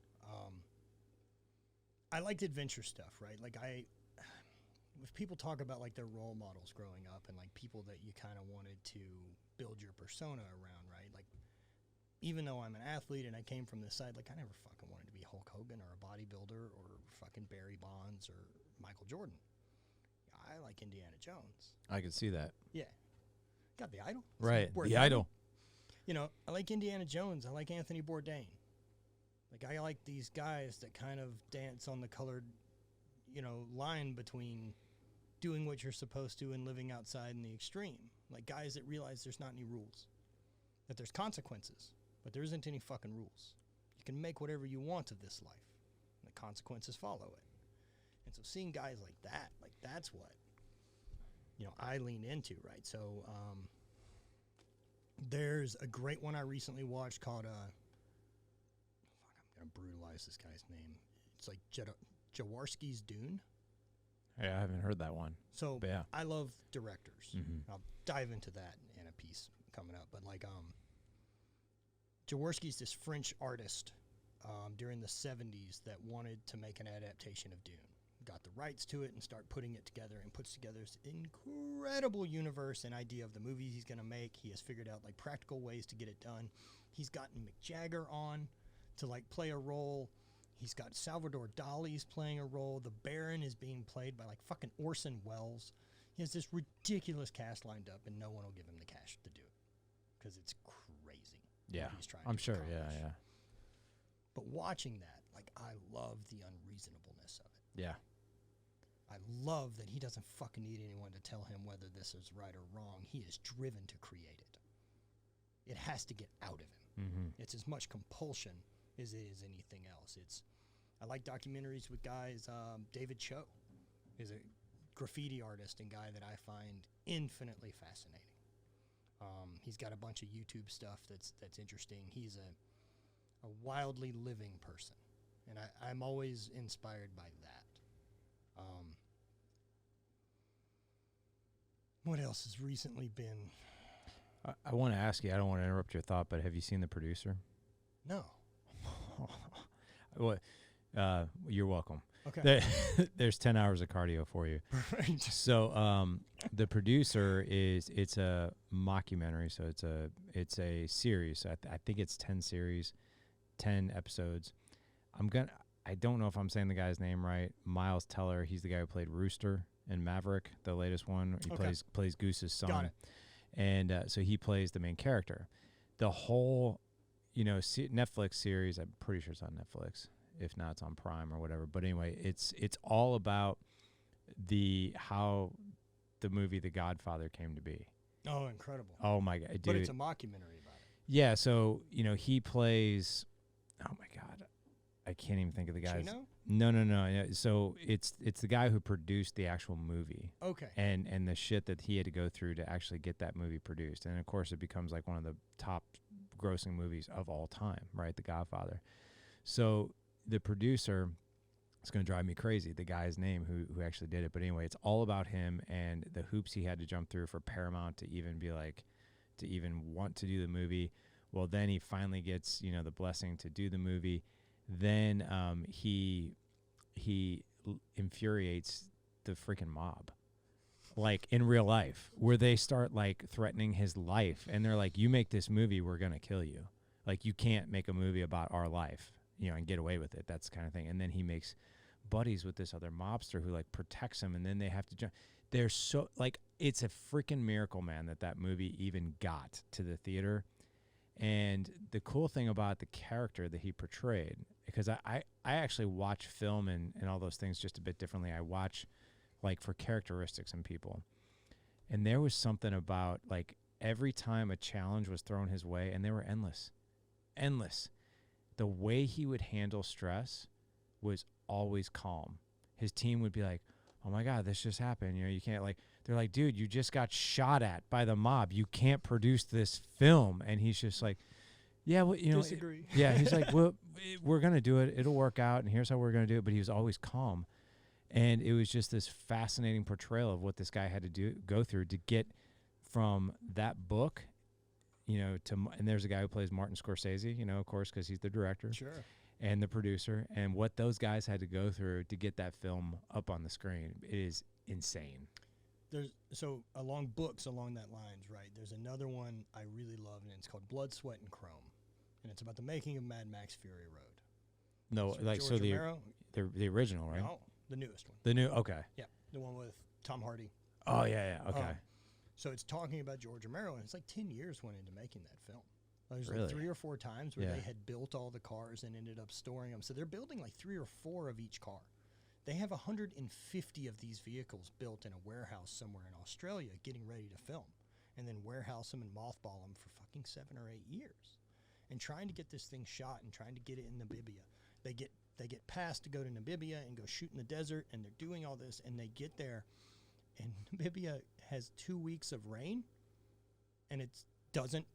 I liked adventure stuff, right? Like if people talk about like their role models growing up and like people that you kind of wanted to build your persona around, right? Like, even though I'm an athlete and I came from this side, like I never fucking wanted to be Hulk Hogan or a bodybuilder or fucking Barry Bonds or Michael Jordan. I like Indiana Jones. I could see that. Yeah. Got the idol. Right. The idol. You know, I like Indiana Jones. I like Anthony Bourdain. Like, I like these guys that kind of dance on the colored, line between doing what you're supposed to and living outside in the extreme. Like, guys that realize there's not any rules, that there's consequences, but there isn't any fucking rules. You can make whatever you want of this life, and the consequences follow it. And so seeing guys like that, like, that's what, I lean into, right? So there's a great one I recently watched called, I'm going to brutalize this guy's name. It's like Jaworski's Dune. Yeah, I haven't heard that one. So yeah. I love directors. Mm-hmm. I'll dive into that in a piece coming up. But like Jaworski's this French artist during the 70s that wanted to make an adaptation of Dune. Got the rights to it and start putting it together, and puts together this incredible universe and idea of the movies he's going to make. He has figured out like practical ways to get it done. He's gotten Mick Jagger on to like play a role. He's got Salvador Dali's playing a role. The Baron is being played by like fucking Orson Welles. He has this ridiculous cast lined up, and no one will give him the cash to do it because it's crazy. Yeah, he's trying I'm to sure. accomplish. Yeah. But watching that, like, I love the unreasonableness of it. Yeah. I love that he doesn't fucking need anyone to tell him whether this is right or wrong. He is driven to create it. It has to get out of him. Mm-hmm. It's as much compulsion as it is anything else. I like documentaries with guys. David Cho is a graffiti artist and guy that I find infinitely fascinating. He's got a bunch of YouTube stuff that's interesting. He's a wildly living person, and I'm always inspired by that. What else has recently been? I want to ask you, I don't want to interrupt your thought, but have you seen The Producer? No. What? You're welcome. Okay. There's 10 hours of cardio for you. Right. So The Producer it's a mockumentary, so it's a series. I think it's 10 series, 10 episodes. I don't know if I'm saying the guy's name right. Miles Teller, he's the guy who played Rooster in Maverick, the latest one. He plays Goose's son. Got it. And so he plays the main character. The whole, Netflix series, I'm pretty sure it's on Netflix. If not, it's on Prime or whatever. But anyway, it's all about how the movie The Godfather came to be. Oh, incredible. Oh my God, dude. But it's a mockumentary about it. Yeah, so he plays. Oh my God, I can't even think of the guy's. Chino? No. Yeah, so it's the guy who produced the actual movie. Okay. And the shit that he had to go through to actually get that movie produced, and of course it becomes like one of the top grossing movies of all time, right? The Godfather. So The Producer, it's going to drive me crazy, the guy's name who actually did it. But anyway, it's all about him and the hoops he had to jump through for Paramount to even be like, to even want to do the movie. Well, then he finally gets, the blessing to do the movie. Then he infuriates the freaking mob, like in real life, where they start like threatening his life. And they're like, you make this movie, we're going to kill you. Like, you can't make a movie about our life, and get away with it. That's the kind of thing. And then he makes buddies with this other mobster who like protects him. And then they have to jump. They're so like, it's a freaking miracle, man, that movie even got to the theater. And the cool thing about the character that he portrayed, because I actually watch film and all those things just a bit differently. I watch like for characteristics in people. And there was something about, like, every time a challenge was thrown his way, and they were endless, the way he would handle stress was always calm. His team would be like, oh my God, this just happened. You can't, like, they're like, dude, you just got shot at by the mob. You can't produce this film. And he's just like, yeah, well, Disagree. He's like, well, we're going to do it. It'll work out. And here's how we're going to do it. But he was always calm. And it was just this fascinating portrayal of what this guy had to go through to get from that book, and there's a guy who plays Martin Scorsese, of course, because he's the director. Sure. And the producer, and what those guys had to go through to get that film up on the screen. It is insane. So along that lines, right? There's another one I really love, and it's called Blood, Sweat, and Chrome, and it's about the making of Mad Max Fury Road. No, like George so Romero? the original, right? No, the newest one. The new, okay. Yeah, the one with Tom Hardy. Oh yeah, okay. So it's talking about George Romero, and it's like 10 years went into making that film. There's Really? like 3 or 4 times where Yeah. they had built all the cars and ended up storing them. So they're building like 3 or 4 of each car. They have 150 of these vehicles built in a warehouse somewhere in Australia getting ready to film, and then warehouse them and mothball them for fucking 7 or 8 years. And trying to get this thing shot and trying to get it in Namibia. They get passed to go to Namibia and go shoot in the desert, and they're doing all this, and they get there, and Namibia has 2 weeks of rain, and it doesn't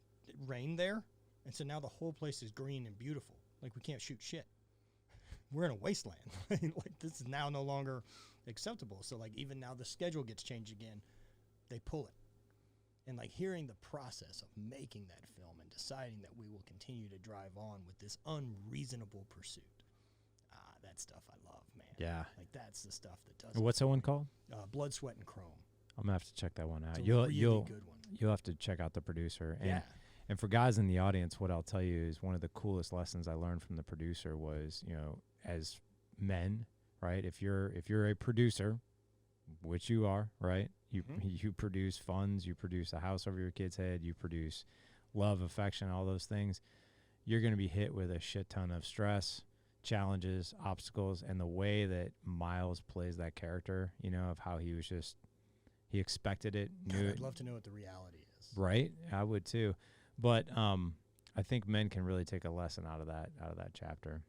rain there, and so now the whole place is green and beautiful. Like, we can't shoot shit. We're in a wasteland. Like, this is now no longer acceptable. So, like, even now the schedule gets changed again, they pull it. And, like, hearing the process of making that film and deciding that we will continue to drive on with this unreasonable pursuit. That stuff I love, man. Yeah. Like, that's the stuff that does it. What's that one called? Blood, Sweat, and Chrome. I'm gonna have to check that one out. It's a You'll really good one. you'll have to check out the producer. And Yeah. and for guys in the audience, what I'll tell you is one of the coolest lessons I learned from the producer was, as men, right? If you're a producer, which you are, right? You produce funds, you produce a house over your kid's head, you produce love, affection, all those things. You're going to be hit with a shit ton of stress, challenges, obstacles, and the way that Miles plays that character, of how he was just, he expected it, knew it. I'd love to know what the reality is. Right? I would too. But I think men can really take a lesson out of that chapter.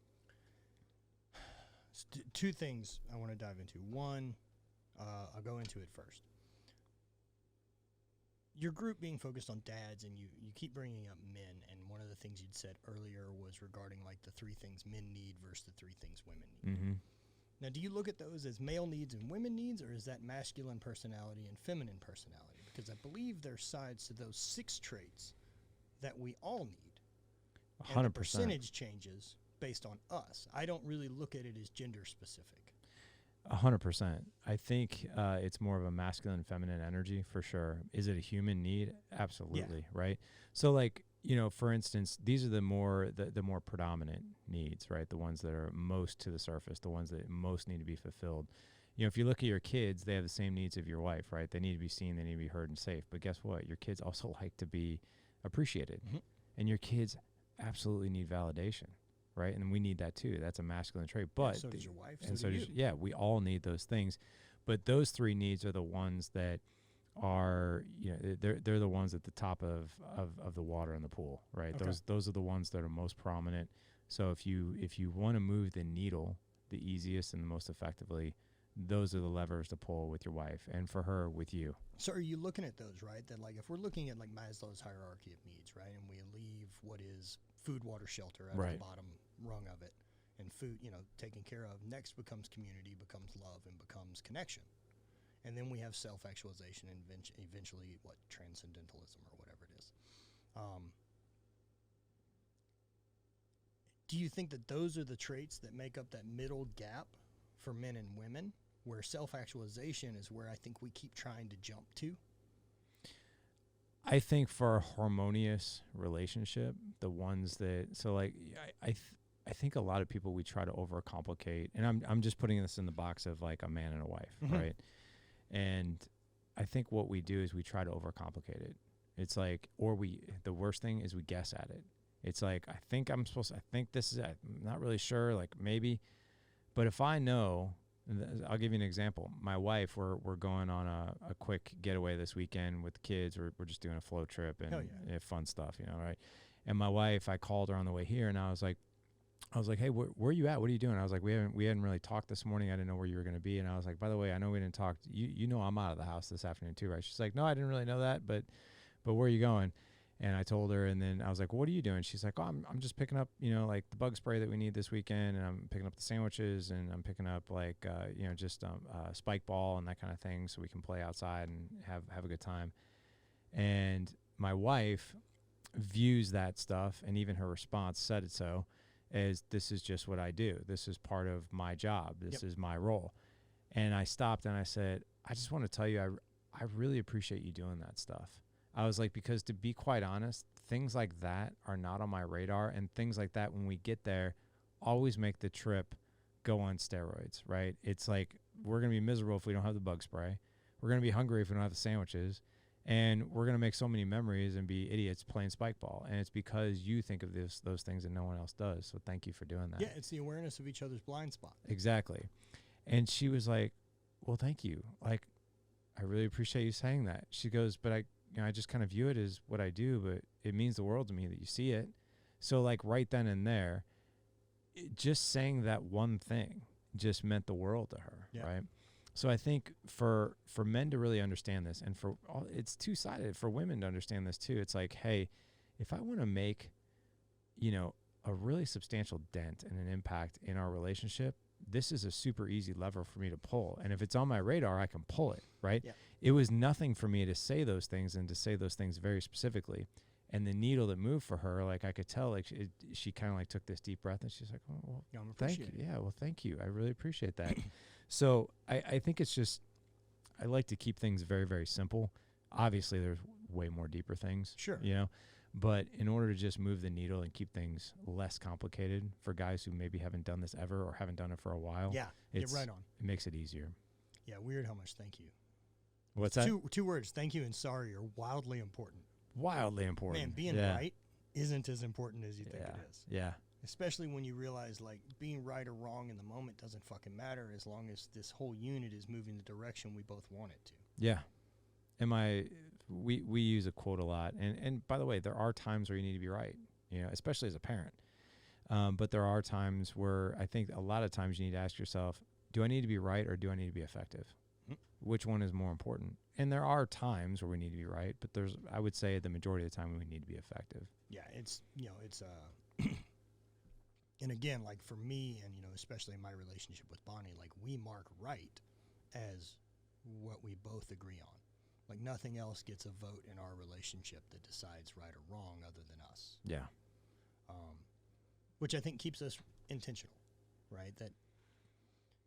2 things I want to dive into. One, I'll go into it first. Your group being focused on dads, and you keep bringing up men, and one of the things you'd said earlier was regarding like the 3 things men need versus the 3 things women need. Mm-hmm. Now, do you look at those as male needs and women needs, or is that masculine personality and feminine personality? Because I believe there's sides to those 6 traits that we all need. 100%. And the percentage changes based on us. I don't really look at it as gender specific. 100%. I think it's more of a masculine, feminine energy for sure. Is it a human need? Absolutely. Yeah. Right. So, like, for instance, these are the more predominant needs, right? The ones that are most to the surface, the ones that most need to be fulfilled. If you look at your kids, they have the same needs of your wife, right? They need to be seen, they need to be heard and safe. But guess what? Your kids also like to be appreciated, and your kids absolutely need validation. Right, and we need that too. That's a masculine trait. But so does your wife. And so does you. We all need those things. But those 3 needs are the ones that are, they're the ones at the top of the water in the pool, right? Okay. Those are the ones that are most prominent. So if you want to move the needle the easiest and the most effectively, those are the levers to pull with your wife, and for her with you. So are you looking at those, right? That, like, if we're looking at like Maslow's hierarchy of needs, right, and we leave what is food, water, shelter at the bottom rung of it, and food, taken care of. Next becomes community, becomes love, and becomes connection. And then we have self-actualization and eventually transcendentalism or whatever it is. Do you think that those are the traits that make up that middle gap for men and women, where self-actualization is where I think we keep trying to jump to? I think for a harmonious relationship, the ones that, so like, I think a lot of people, we try to overcomplicate, and I'm just putting this in the box of like a man and a wife, right? And I think what we do is we try to overcomplicate it. It's like, the worst thing is we guess at it. It's like, I think this is, I'm not really sure, like maybe, but if I know I'll give you an example. My wife, we're going on a quick getaway this weekend with the kids. We're just doing a flow trip and Hell yeah. fun stuff, right? And my wife, I called her on the way here, and I was like, hey, where are you at? What are you doing? I was like, we hadn't really talked this morning. I didn't know where you were going to be. And I was like, by the way, I know we didn't talk. You know I'm out of the house this afternoon too, right? She's like, no, I didn't really know that, but where are you going? And I told her, and then I was like, well, what are you doing? She's like, oh, I'm just picking up, like the bug spray that we need this weekend, and I'm picking up the sandwiches, and I'm picking up like, just spike ball and that kind of thing, so we can play outside and have a good time. And my wife views that stuff, and even her response said it so, as this is just what I do. This is part of my job. This is my role. And I stopped and I said, I just want to tell you, I really appreciate you doing that stuff. I was like, because to be quite honest, things like that are not on my radar, and things like that, when we get there, always make the trip go on steroids, right? It's like, we're going to be miserable if we don't have the bug spray. We're going to be hungry if we don't have the sandwiches, and we're going to make so many memories and be idiots playing spike ball. And it's because you think of those things and no one else does. So thank you for doing that. Yeah, it's the awareness of each other's blind spot. Exactly. And she was like, well, thank you. Like, I really appreciate you saying that. She goes, but I just kind of view it as what I do, but it means the world to me that you see it. So like right then and there, just saying that one thing just meant the world to her, right? So I think for men to really understand this, and it's two-sided, for women to understand this too. It's like, hey, if I want to make, a really substantial dent and an impact in our relationship, this is a super easy lever for me to pull. And if it's on my radar, I can pull it, right? Yeah. It was nothing for me to say those things, and to say those things very specifically. And the needle that moved for her, like I could tell, like she kind of like took this deep breath, and she's like, oh, well, thank you. Yeah, well, thank you. I really appreciate that. So I think it's just, I like to keep things very, very simple. Obviously, there's way more deeper things, sure, but in order to just move the needle and keep things less complicated for guys who maybe haven't done this ever or haven't done it for a while, get right on. It makes it easier. Yeah, weird how much thank you. What's that? Two words, thank you and sorry, are wildly important. Wildly important. Man, being right isn't as important as you think it is. Yeah. Especially when you realize, like, being right or wrong in the moment doesn't fucking matter as long as this whole unit is moving the direction we both want it to. Yeah. And we use a quote a lot. And by the way, there are times where you need to be right, especially as a parent. But there are times where I think a lot of times you need to ask yourself, do I need to be right or do I need to be effective? Which one is more important? And there are times where we need to be right, but I would say the majority of the time we need to be effective. Yeah, it's and again, like for me, and especially in my relationship with Bonnie, like we mark right as what we both agree on. Like nothing else gets a vote in our relationship that decides right or wrong other than us. Yeah. Which I think keeps us intentional, right?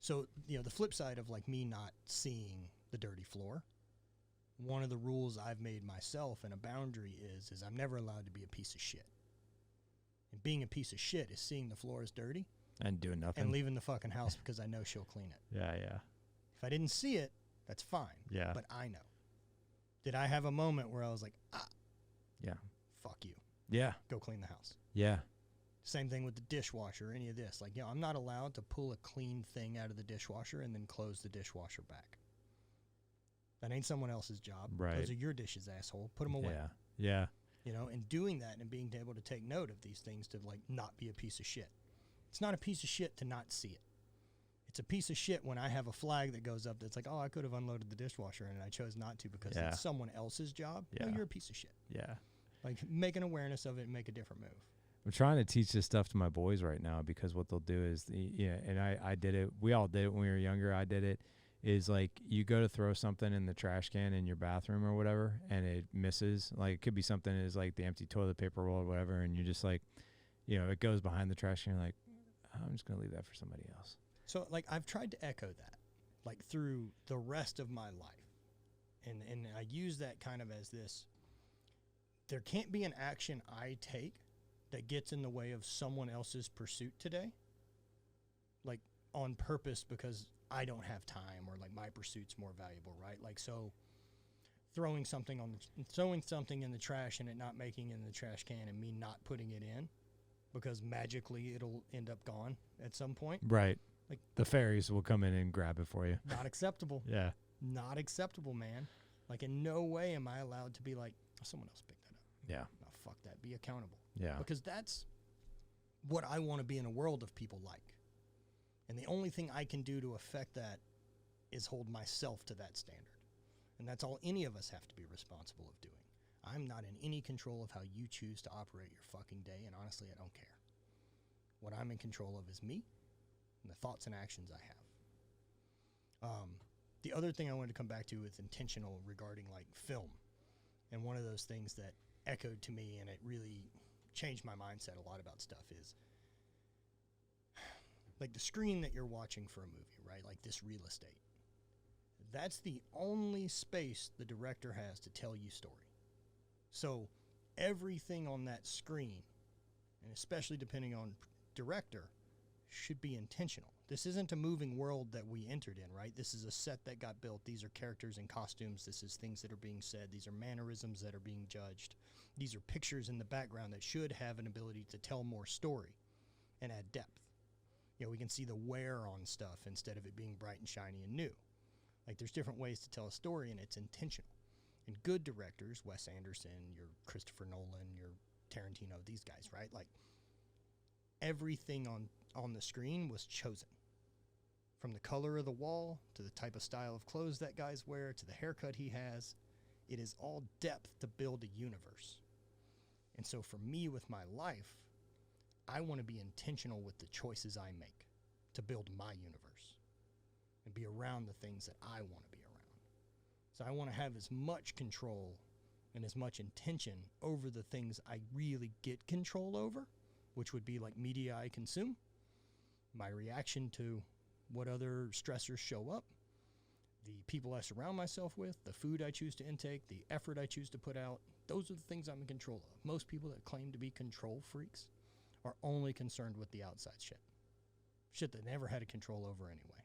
So the flip side of like me not seeing the dirty floor, one of the rules I've made myself and a boundary is I'm never allowed to be a piece of shit. And being a piece of shit is seeing the floor is dirty and doing nothing and leaving the fucking house because I know she'll clean it. Yeah. If I didn't see it, that's fine. Yeah. But I know. Did I have a moment where I was like, yeah, fuck you. Yeah. Go clean the house. Yeah. Same thing with the dishwasher or any of this. Like, I'm not allowed to pull a clean thing out of the dishwasher and then close the dishwasher back. That ain't someone else's job. Right. Those are your dishes, asshole. Put them away. Yeah. And doing that and being able to take note of these things to, like, not be a piece of shit. It's not a piece of shit to not see it. It's a piece of shit when I have a flag that goes up that's like, oh, I could have unloaded the dishwasher and I chose not to because it's someone else's job. Yeah. No, you're a piece of shit. Yeah. Like, make an awareness of it and make a different move. I'm trying to teach this stuff to my boys right now because what they'll do is, and I did it. We all did it when we were younger. I did it. Is like you go to throw something in the trash can in your bathroom or whatever, and it misses. Like it could be something as like the empty toilet paper roll or whatever, and you're just like, it goes behind the trash can. You're like, I'm just gonna leave that for somebody else. So like I've tried to echo that, like through the rest of my life, and I use that kind of as this. There can't be an action I take that gets in the way of someone else's pursuit today, like on purpose because I don't have time or like my pursuit's more valuable, right? Like, so throwing something in the trash and it not making it in the trash can and me not putting it in because magically it'll end up gone at some point. Right. The fairies will come in and grab it for you. Not acceptable. Yeah. Not acceptable, man. Like, in no way am I allowed to be like, oh, someone else picked that up. Yeah. No, fuck that. Be accountable. Yeah. Because that's what I want to be in a world of people like. And the only thing I can do to affect that is hold myself to that standard. And that's all any of us have to be responsible of doing. I'm not in any control of how you choose to operate your fucking day, and honestly, I don't care. What I'm in control of is me and the thoughts and actions I have. The other thing I wanted to come back to is intentional regarding, like, film. And one of those things that echoed to me, and it really changed my mindset a lot about stuff, is like the screen that you're watching for a movie, right? Like this real estate. That's the only space the director has to tell you story. So everything on that screen, and especially depending on director, should be intentional. This isn't a moving world that we entered in, right? This is a set that got built. These are characters and costumes. This is things that are being said. These are mannerisms that are being judged. These are pictures in the background that should have an ability to tell more story and add depth. You know, we can see the wear on stuff instead of it being bright and shiny and new. Like, there's different ways to tell a story, and it's intentional. And good directors, Wes Anderson, your Christopher Nolan, your Tarantino, these guys, right? Like, everything on the screen was chosen. From the color of the wall, to the type of style of clothes that guys wear, to the haircut he has, it is all depth to build a universe. And so for me, with my life, I want to be intentional with the choices I make to build my universe and be around the things that I want to be around. So I want to have as much control and as much intention over the things I really get control over, which would be like media I consume, my reaction to what other stressors show up, the people I surround myself with, the food I choose to intake, the effort I choose to put out. Those are the things I'm in control of. Most people that claim to be control freaks are only concerned with the outside shit. Shit they never had a control over anyway.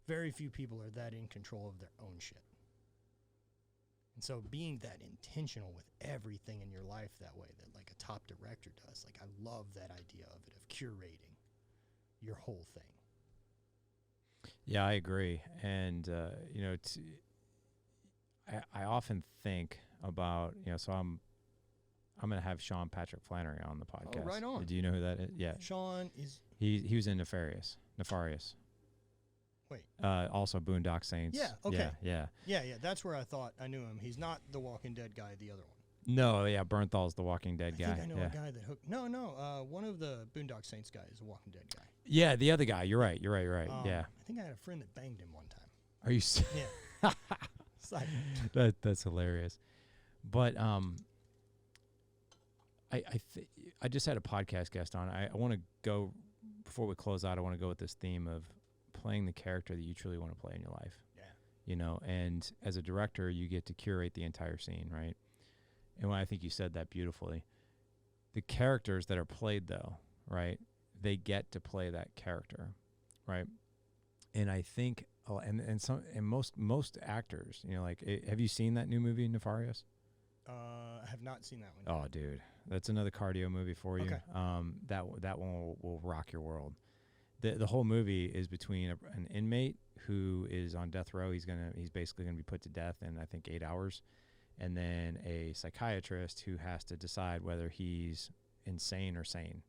Very few people are that in control of their own shit. And so being that intentional with everything in your life that way, that like a top director does, like, I love that idea of it, of curating your whole thing. Yeah, I agree. And, I often think about, so I'm going to have Sean Patrick Flannery on the podcast. Oh, right on. Do you know who that is? Yeah. Sean is... He was in Nefarious. Wait. Also Boondock Saints. Yeah, okay. Yeah. Yeah, that's where I thought I knew him. He's not the Walking Dead guy, the other one. No, yeah, Bernthal's the Walking Dead guy. I think I know a guy that hooked... No, one of the Boondock Saints guys is a Walking Dead guy. Yeah, the other guy. You're right. Yeah. I think I had a friend that banged him one time. Are you... Yeah. Side note. That's hilarious. But I just had a podcast guest on. I want to go, before we close out, I want to go with this theme of playing the character that you truly want to play in your life. Yeah. And as a director, you get to curate the entire scene, right? And I think you said that beautifully. The characters that are played, though, right, they get to play that character, right? And I think, most actors, have you seen that new movie, Nefarious? I have not seen that one. Oh, dude, that's another cardio movie for you. Okay. That one will rock your world. The whole movie is between an inmate who is on death row. He's basically gonna be put to death in, I think, 8 hours, and then a psychiatrist who has to decide whether he's insane or sane.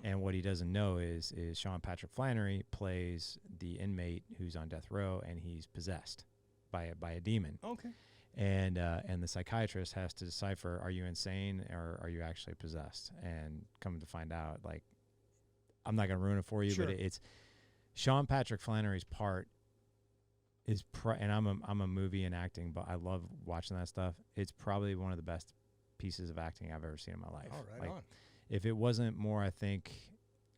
And what he doesn't know is Sean Patrick Flannery plays the inmate who's on death row, and he's possessed by a demon. Okay. And the psychiatrist has to decipher, are you insane or are you actually possessed? And come to find out, like, I'm not going to ruin it for you, Sure. but it's Sean Patrick Flannery's part is, and I'm a movie and acting, but I love watching that stuff. It's probably one of the best pieces of acting I've ever seen in my life. Oh, right on. If it wasn't more, I think...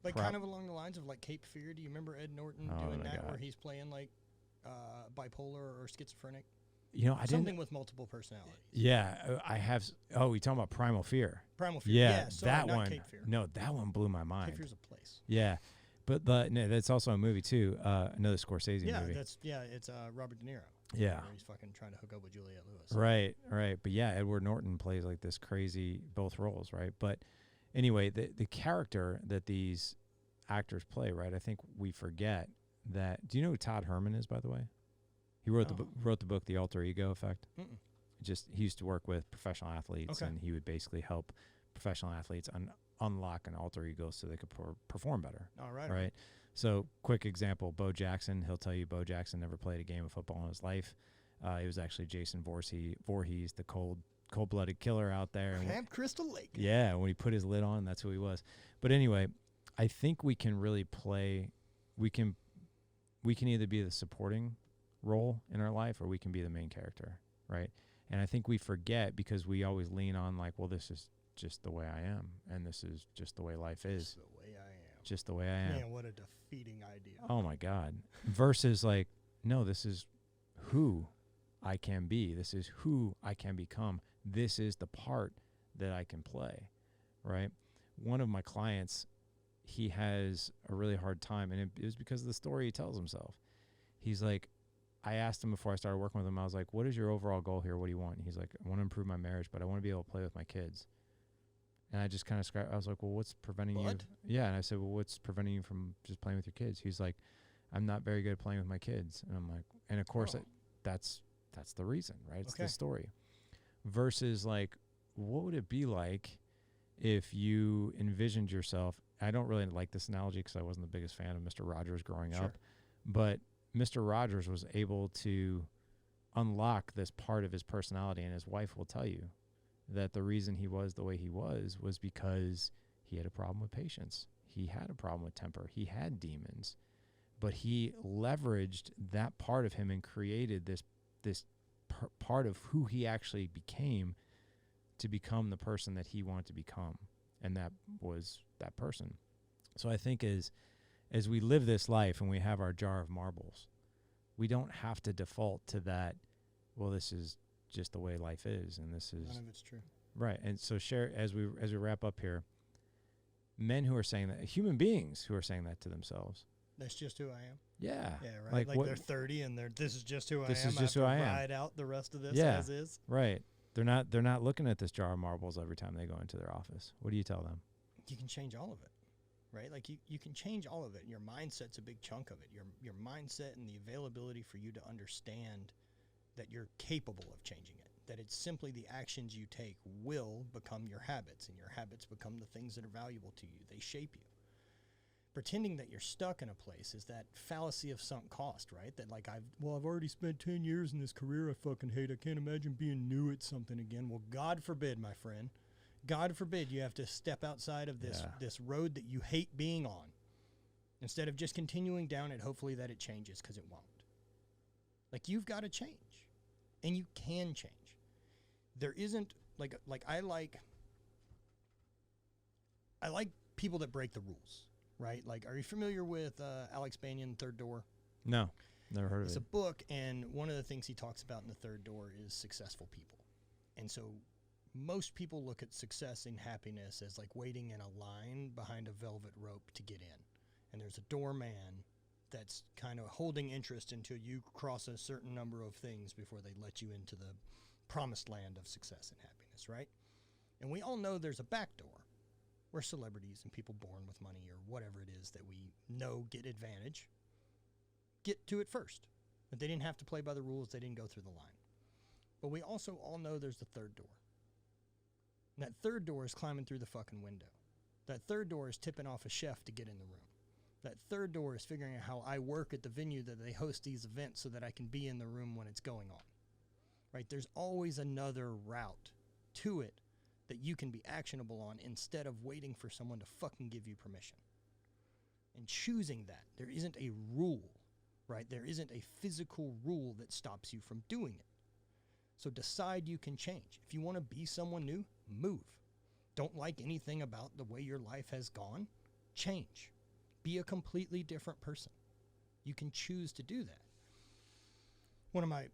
Like kind of along the lines of like Cape Fear. Do you remember Ed Norton doing that, where he's playing like bipolar or schizophrenic? Something with multiple personalities. Yeah, I have... Oh, we talking about Primal Fear. Primal Fear. Yeah, sorry, that not one. Cape Fear. No, that one blew my mind. Cape Fear's a place. Yeah, but no, that's also a movie too. Another Scorsese movie. It's Robert De Niro. Yeah, where he's fucking trying to hook up with Juliette Lewis. Right. But yeah, Edward Norton plays like this crazy both roles, right? But anyway, the character that these actors play, right? I think we forget that. Do you know who Todd Herman is, by the way? He wrote the book The Alter Ego Effect. Mm-mm. He used to work with professional athletes, Okay. and he would basically help professional athletes unlock an alter ego so they could perform better. All right. Right. So, quick example: Bo Jackson. He'll tell you Bo Jackson never played a game of football in his life. It was actually Jason Voorhees, the cold-blooded killer out there. And Camp Crystal Lake. yeah, when he put his lid on, that's who he was. But anyway, I think we can really play. We can either be the supporting role in our life, or we can be the main character, right? And I think we forget, because we always lean on like, well, this is just the way I am, and this is just the way life is. Just the way I am. Just the way I am. Man, what a defeating idea. Oh my God. Versus like, no, this is who I can be. This is who I can become. This is the part that I can play, right? One of my clients, he has a really hard time, and it was because of the story he tells himself. He's like, I asked him before I started working with him, I was like, what is your overall goal here? What do you want? And he's like, I want to improve my marriage, but I want to be able to play with my kids. And I just kind of I was like, well, what's preventing you? Yeah. And I said, well, what's preventing you from just playing with your kids? He's like, I'm not very good at playing with my kids. And I'm like, and of course, that's the reason, right? It's the story. Versus like, what would it be like if you envisioned yourself? I don't really like this analogy because I wasn't the biggest fan of Mr. Rogers growing up, but Mr. Rogers was able to unlock this part of his personality, and his wife will tell you that the reason he was the way he was because he had a problem with patience. He had a problem with temper. He had demons, but he leveraged that part of him and created this part of who he actually became to become the person that he wanted to become, and that was that person. So I think as we live this life and we have our jar of marbles, we don't have to default to that, well, this is just the way life is, and this is... None of it's true. Right. And so share, as we wrap up here, men who are saying that, human beings who are saying that to themselves. That's just who I am. Yeah. Yeah, right. Like they're 30 and this is just who I am. This is just who I am. Ride out the rest of this as is. Right. They're not looking at this jar of marbles every time they go into their office. What do you tell them? You can change all of it. Right? Like you can change all of it. Your mindset's a big chunk of it. Your mindset and the availability for you to understand that you're capable of changing it. That it's simply the actions you take will become your habits, and your habits become the things that are valuable to you. They shape you. Pretending that you're stuck in a place is that fallacy of sunk cost, right? That like I've already spent 10 years in this career I fucking hate. I can't imagine being new at something again. Well, God forbid, my friend. God forbid you have to step outside of this road that you hate being on, instead of just continuing down it, hopefully that it changes, because it won't. Like, you've got to change, and you can change. There isn't, like I like people that break the rules, right? Like, are you familiar with Alex Banyan, Third Door? No, never heard of it. It's a book, and one of the things he talks about in the Third Door is successful people. And so most people look at success and happiness as like waiting in a line behind a velvet rope to get in. And there's a doorman that's kind of holding interest until you cross a certain number of things before they let you into the promised land of success and happiness, right? And we all know there's a back door where celebrities and people born with money or whatever it is that we know get advantage get to it first. But they didn't have to play by the rules. They didn't go through the line. But we also all know there's the third door. And that third door is climbing through the fucking window. That third door is tipping off a chef to get in the room. That third door is figuring out how I work at the venue that they host these events so that I can be in the room when it's going on. Right? There's always another route to it that you can be actionable on instead of waiting for someone to fucking give you permission. And choosing that. There isn't a rule, right? There isn't a physical rule that stops you from doing it. So decide you can change. If you want to be someone new, move. Don't like anything about the way your life has gone, change. Be a completely different person. You can choose to do that. One of my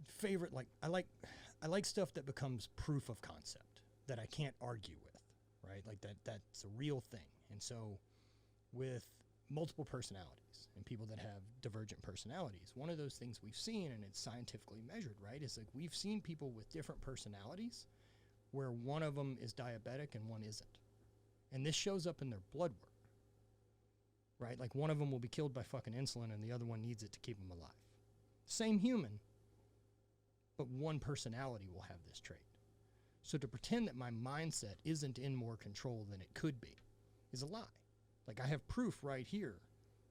favorite, I like stuff that becomes proof of concept that I can't argue with, right? Like that's a real thing. And so with multiple personalities and people that have divergent personalities, one of those things we've seen, and it's scientifically measured, right, is like we've seen people with different personalities where one of them is diabetic and one isn't. And this shows up in their blood work. right? Like one of them will be killed by fucking insulin and the other one needs it to keep them alive. Same human, but one personality will have this trait. So to pretend that my mindset isn't in more control than it could be is a lie. Like I have proof right here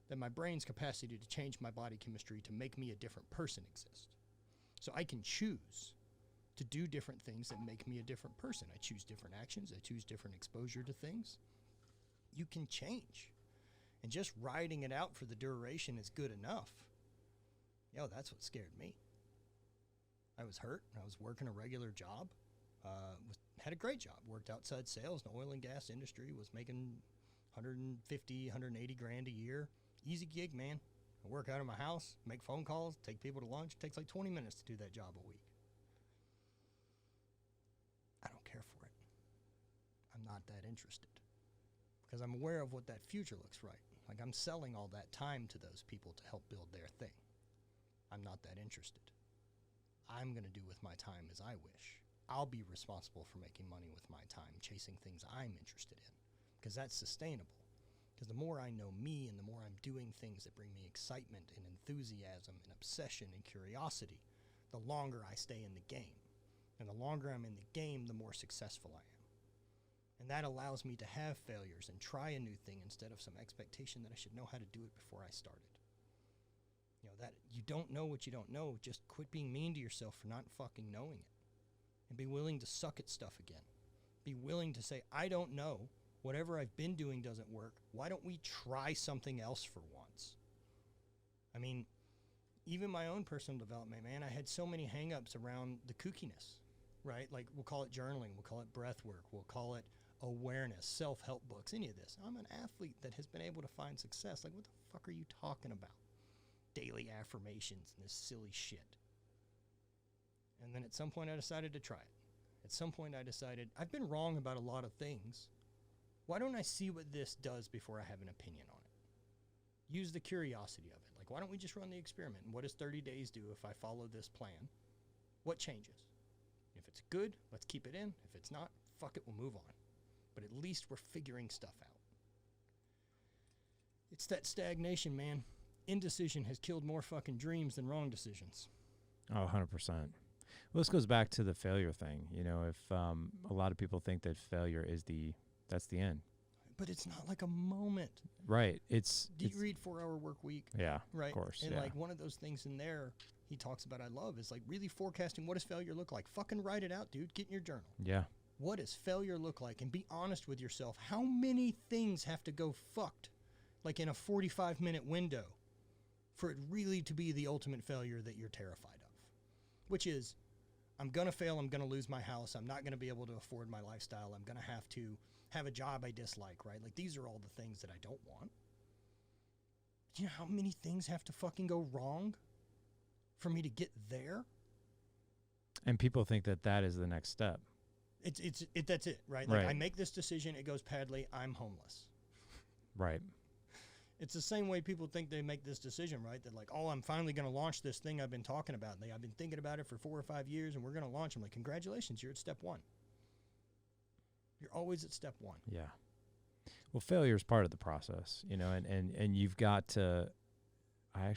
that my brain's capacity to change my body chemistry to make me a different person exists. So I can choose to do different things that make me a different person. I choose different actions. I choose different exposure to things. You can change. And just riding it out for the duration is good enough. Yo, that's what scared me. I was hurt. I was working a regular job. Had a great job. Worked outside sales in the oil and gas industry. Was making 150, 180 grand a year. Easy gig, man. I work out of my house, make phone calls, take people to lunch. It takes like 20 minutes to do that job a week. I don't care for it. I'm not that interested. Because I'm aware of what that future looks like. Like I'm selling all that time to those people to help build their thing. I'm not that interested. I'm going to do with my time as I wish. I'll be responsible for making money with my time, chasing things I'm interested in. Because that's sustainable. Because the more I know me and the more I'm doing things that bring me excitement and enthusiasm and obsession and curiosity, the longer I stay in the game. And the longer I'm in the game, the more successful I am. And that allows me to have failures and try a new thing instead of some expectation that I should know how to do it before I started. You know, that you don't know what you don't know. Just quit being mean to yourself for not fucking knowing it. And be willing to suck at stuff again. Be willing to say, I don't know. Whatever I've been doing doesn't work. Why don't we try something else for once? I mean, even my own personal development, man, I had so many hang-ups around the kookiness, right? Like, we'll call it journaling. We'll call it breath work. We'll call it awareness, self-help books, any of this. I'm an athlete that has been able to find success. Like, what the fuck are you talking about? Daily affirmations and this silly shit. And then at some point I decided to try it. At some point I decided, I've been wrong about a lot of things. Why don't I see what this does before I have an opinion on it? Use the curiosity of it. Like, why don't we just run the experiment? And what does 30 days do if I follow this plan? What changes? If it's good, let's keep it in. If it's not, fuck it, we'll move on. But at least we're figuring stuff out. It's that stagnation, man. Indecision has killed more fucking dreams than wrong decisions. Oh, 100%. Well, this goes back to the failure thing. You know, if a lot of people think that failure is that's the end. But it's not like a moment. Right. Do you read 4-Hour Work Week? Yeah, right? Of course. And yeah. like one of those things in there he talks about I love is like really forecasting what does failure look like. Fucking write it out, dude. Get in your journal. Yeah. What does failure look like? And be honest with yourself. How many things have to go fucked like in a 45-minute window for it really to be the ultimate failure that you're terrified of? Which is, I'm going to fail. I'm going to lose my house. I'm not going to be able to afford my lifestyle. I'm going to have a job I dislike, right? Like, these are all the things that I don't want. Do you know how many things have to fucking go wrong for me to get there? And people think that that is the next step. That's it, right? Like, I make this decision, it goes badly, I'm homeless. Right. It's the same way people think they make this decision, right? That like, oh, I'm finally going to launch this thing I've been talking about. I've been thinking about it for 4 or 5 years, and we're going to launch. I'm like, congratulations, you're at step 1. You're always at step 1. Yeah. Well, failure is part of the process, you know, and you've got to. I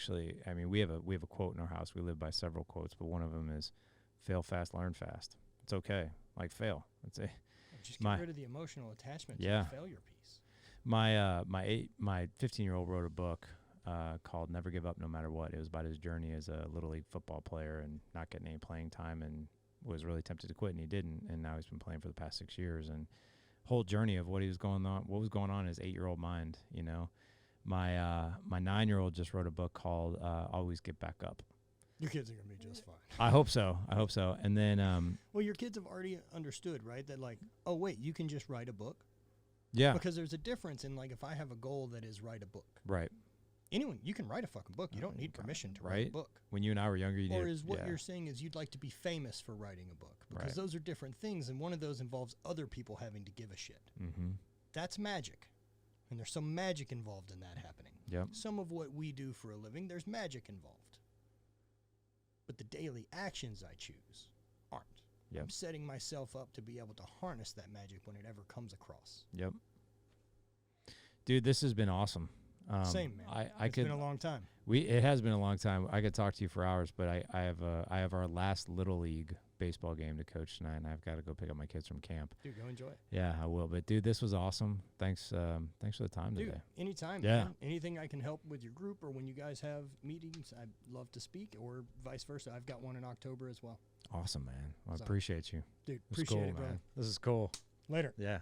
mean, we have a quote in our house. We live by several quotes, but one of them is, "Fail fast, learn fast." It's okay. Like, fail. It's a. Just get rid of the emotional attachment to the failure piece. My 15-year-old wrote a book called "Never Give Up No Matter What." It was about his journey as a Little League football player and not getting any playing time, and was really tempted to quit, and he didn't. And now he's been playing for the past 6 years, and whole journey of what was going on in his 8-year-old mind. You know, my 9-year-old just wrote a book called "Always Get Back Up." Your kids are gonna be just fine. I hope so. And then, well, your kids have already understood, right? That like, oh wait, you can just write a book. Yeah. Because there's a difference in like if I have a goal that is write a book. Right. Anyone, you can write a fucking book. You don't need permission to write a book. When you and I were younger, you did. Or is what you're saying is you'd like to be famous for writing a book. Because those are different things, and one of those involves other people having to give a shit. Mm-hmm. That's magic. And there's some magic involved in that happening. Yep. Some of what we do for a living, there's magic involved. But the daily actions I choose aren't. Yep. I'm setting myself up to be able to harness that magic when it ever comes across. Yep. Dude, this has been awesome. Same, man. I It's could. been a long time. It has been a long time. I could talk to you for hours, but I have our last little league baseball game to coach tonight, and I've got to go pick up my kids from camp. Dude, go enjoy it. Yeah, I will. But dude, this was awesome. Thanks for the time Dude, today. anytime. Yeah. Man. Anything I can help with your group or when you guys have meetings, I'd love to speak, or vice versa. I've got one in October as well. Awesome, man. Well, I So, appreciate you. Dude, This is appreciate cool, it, brother. man. This is cool. Later. Yeah.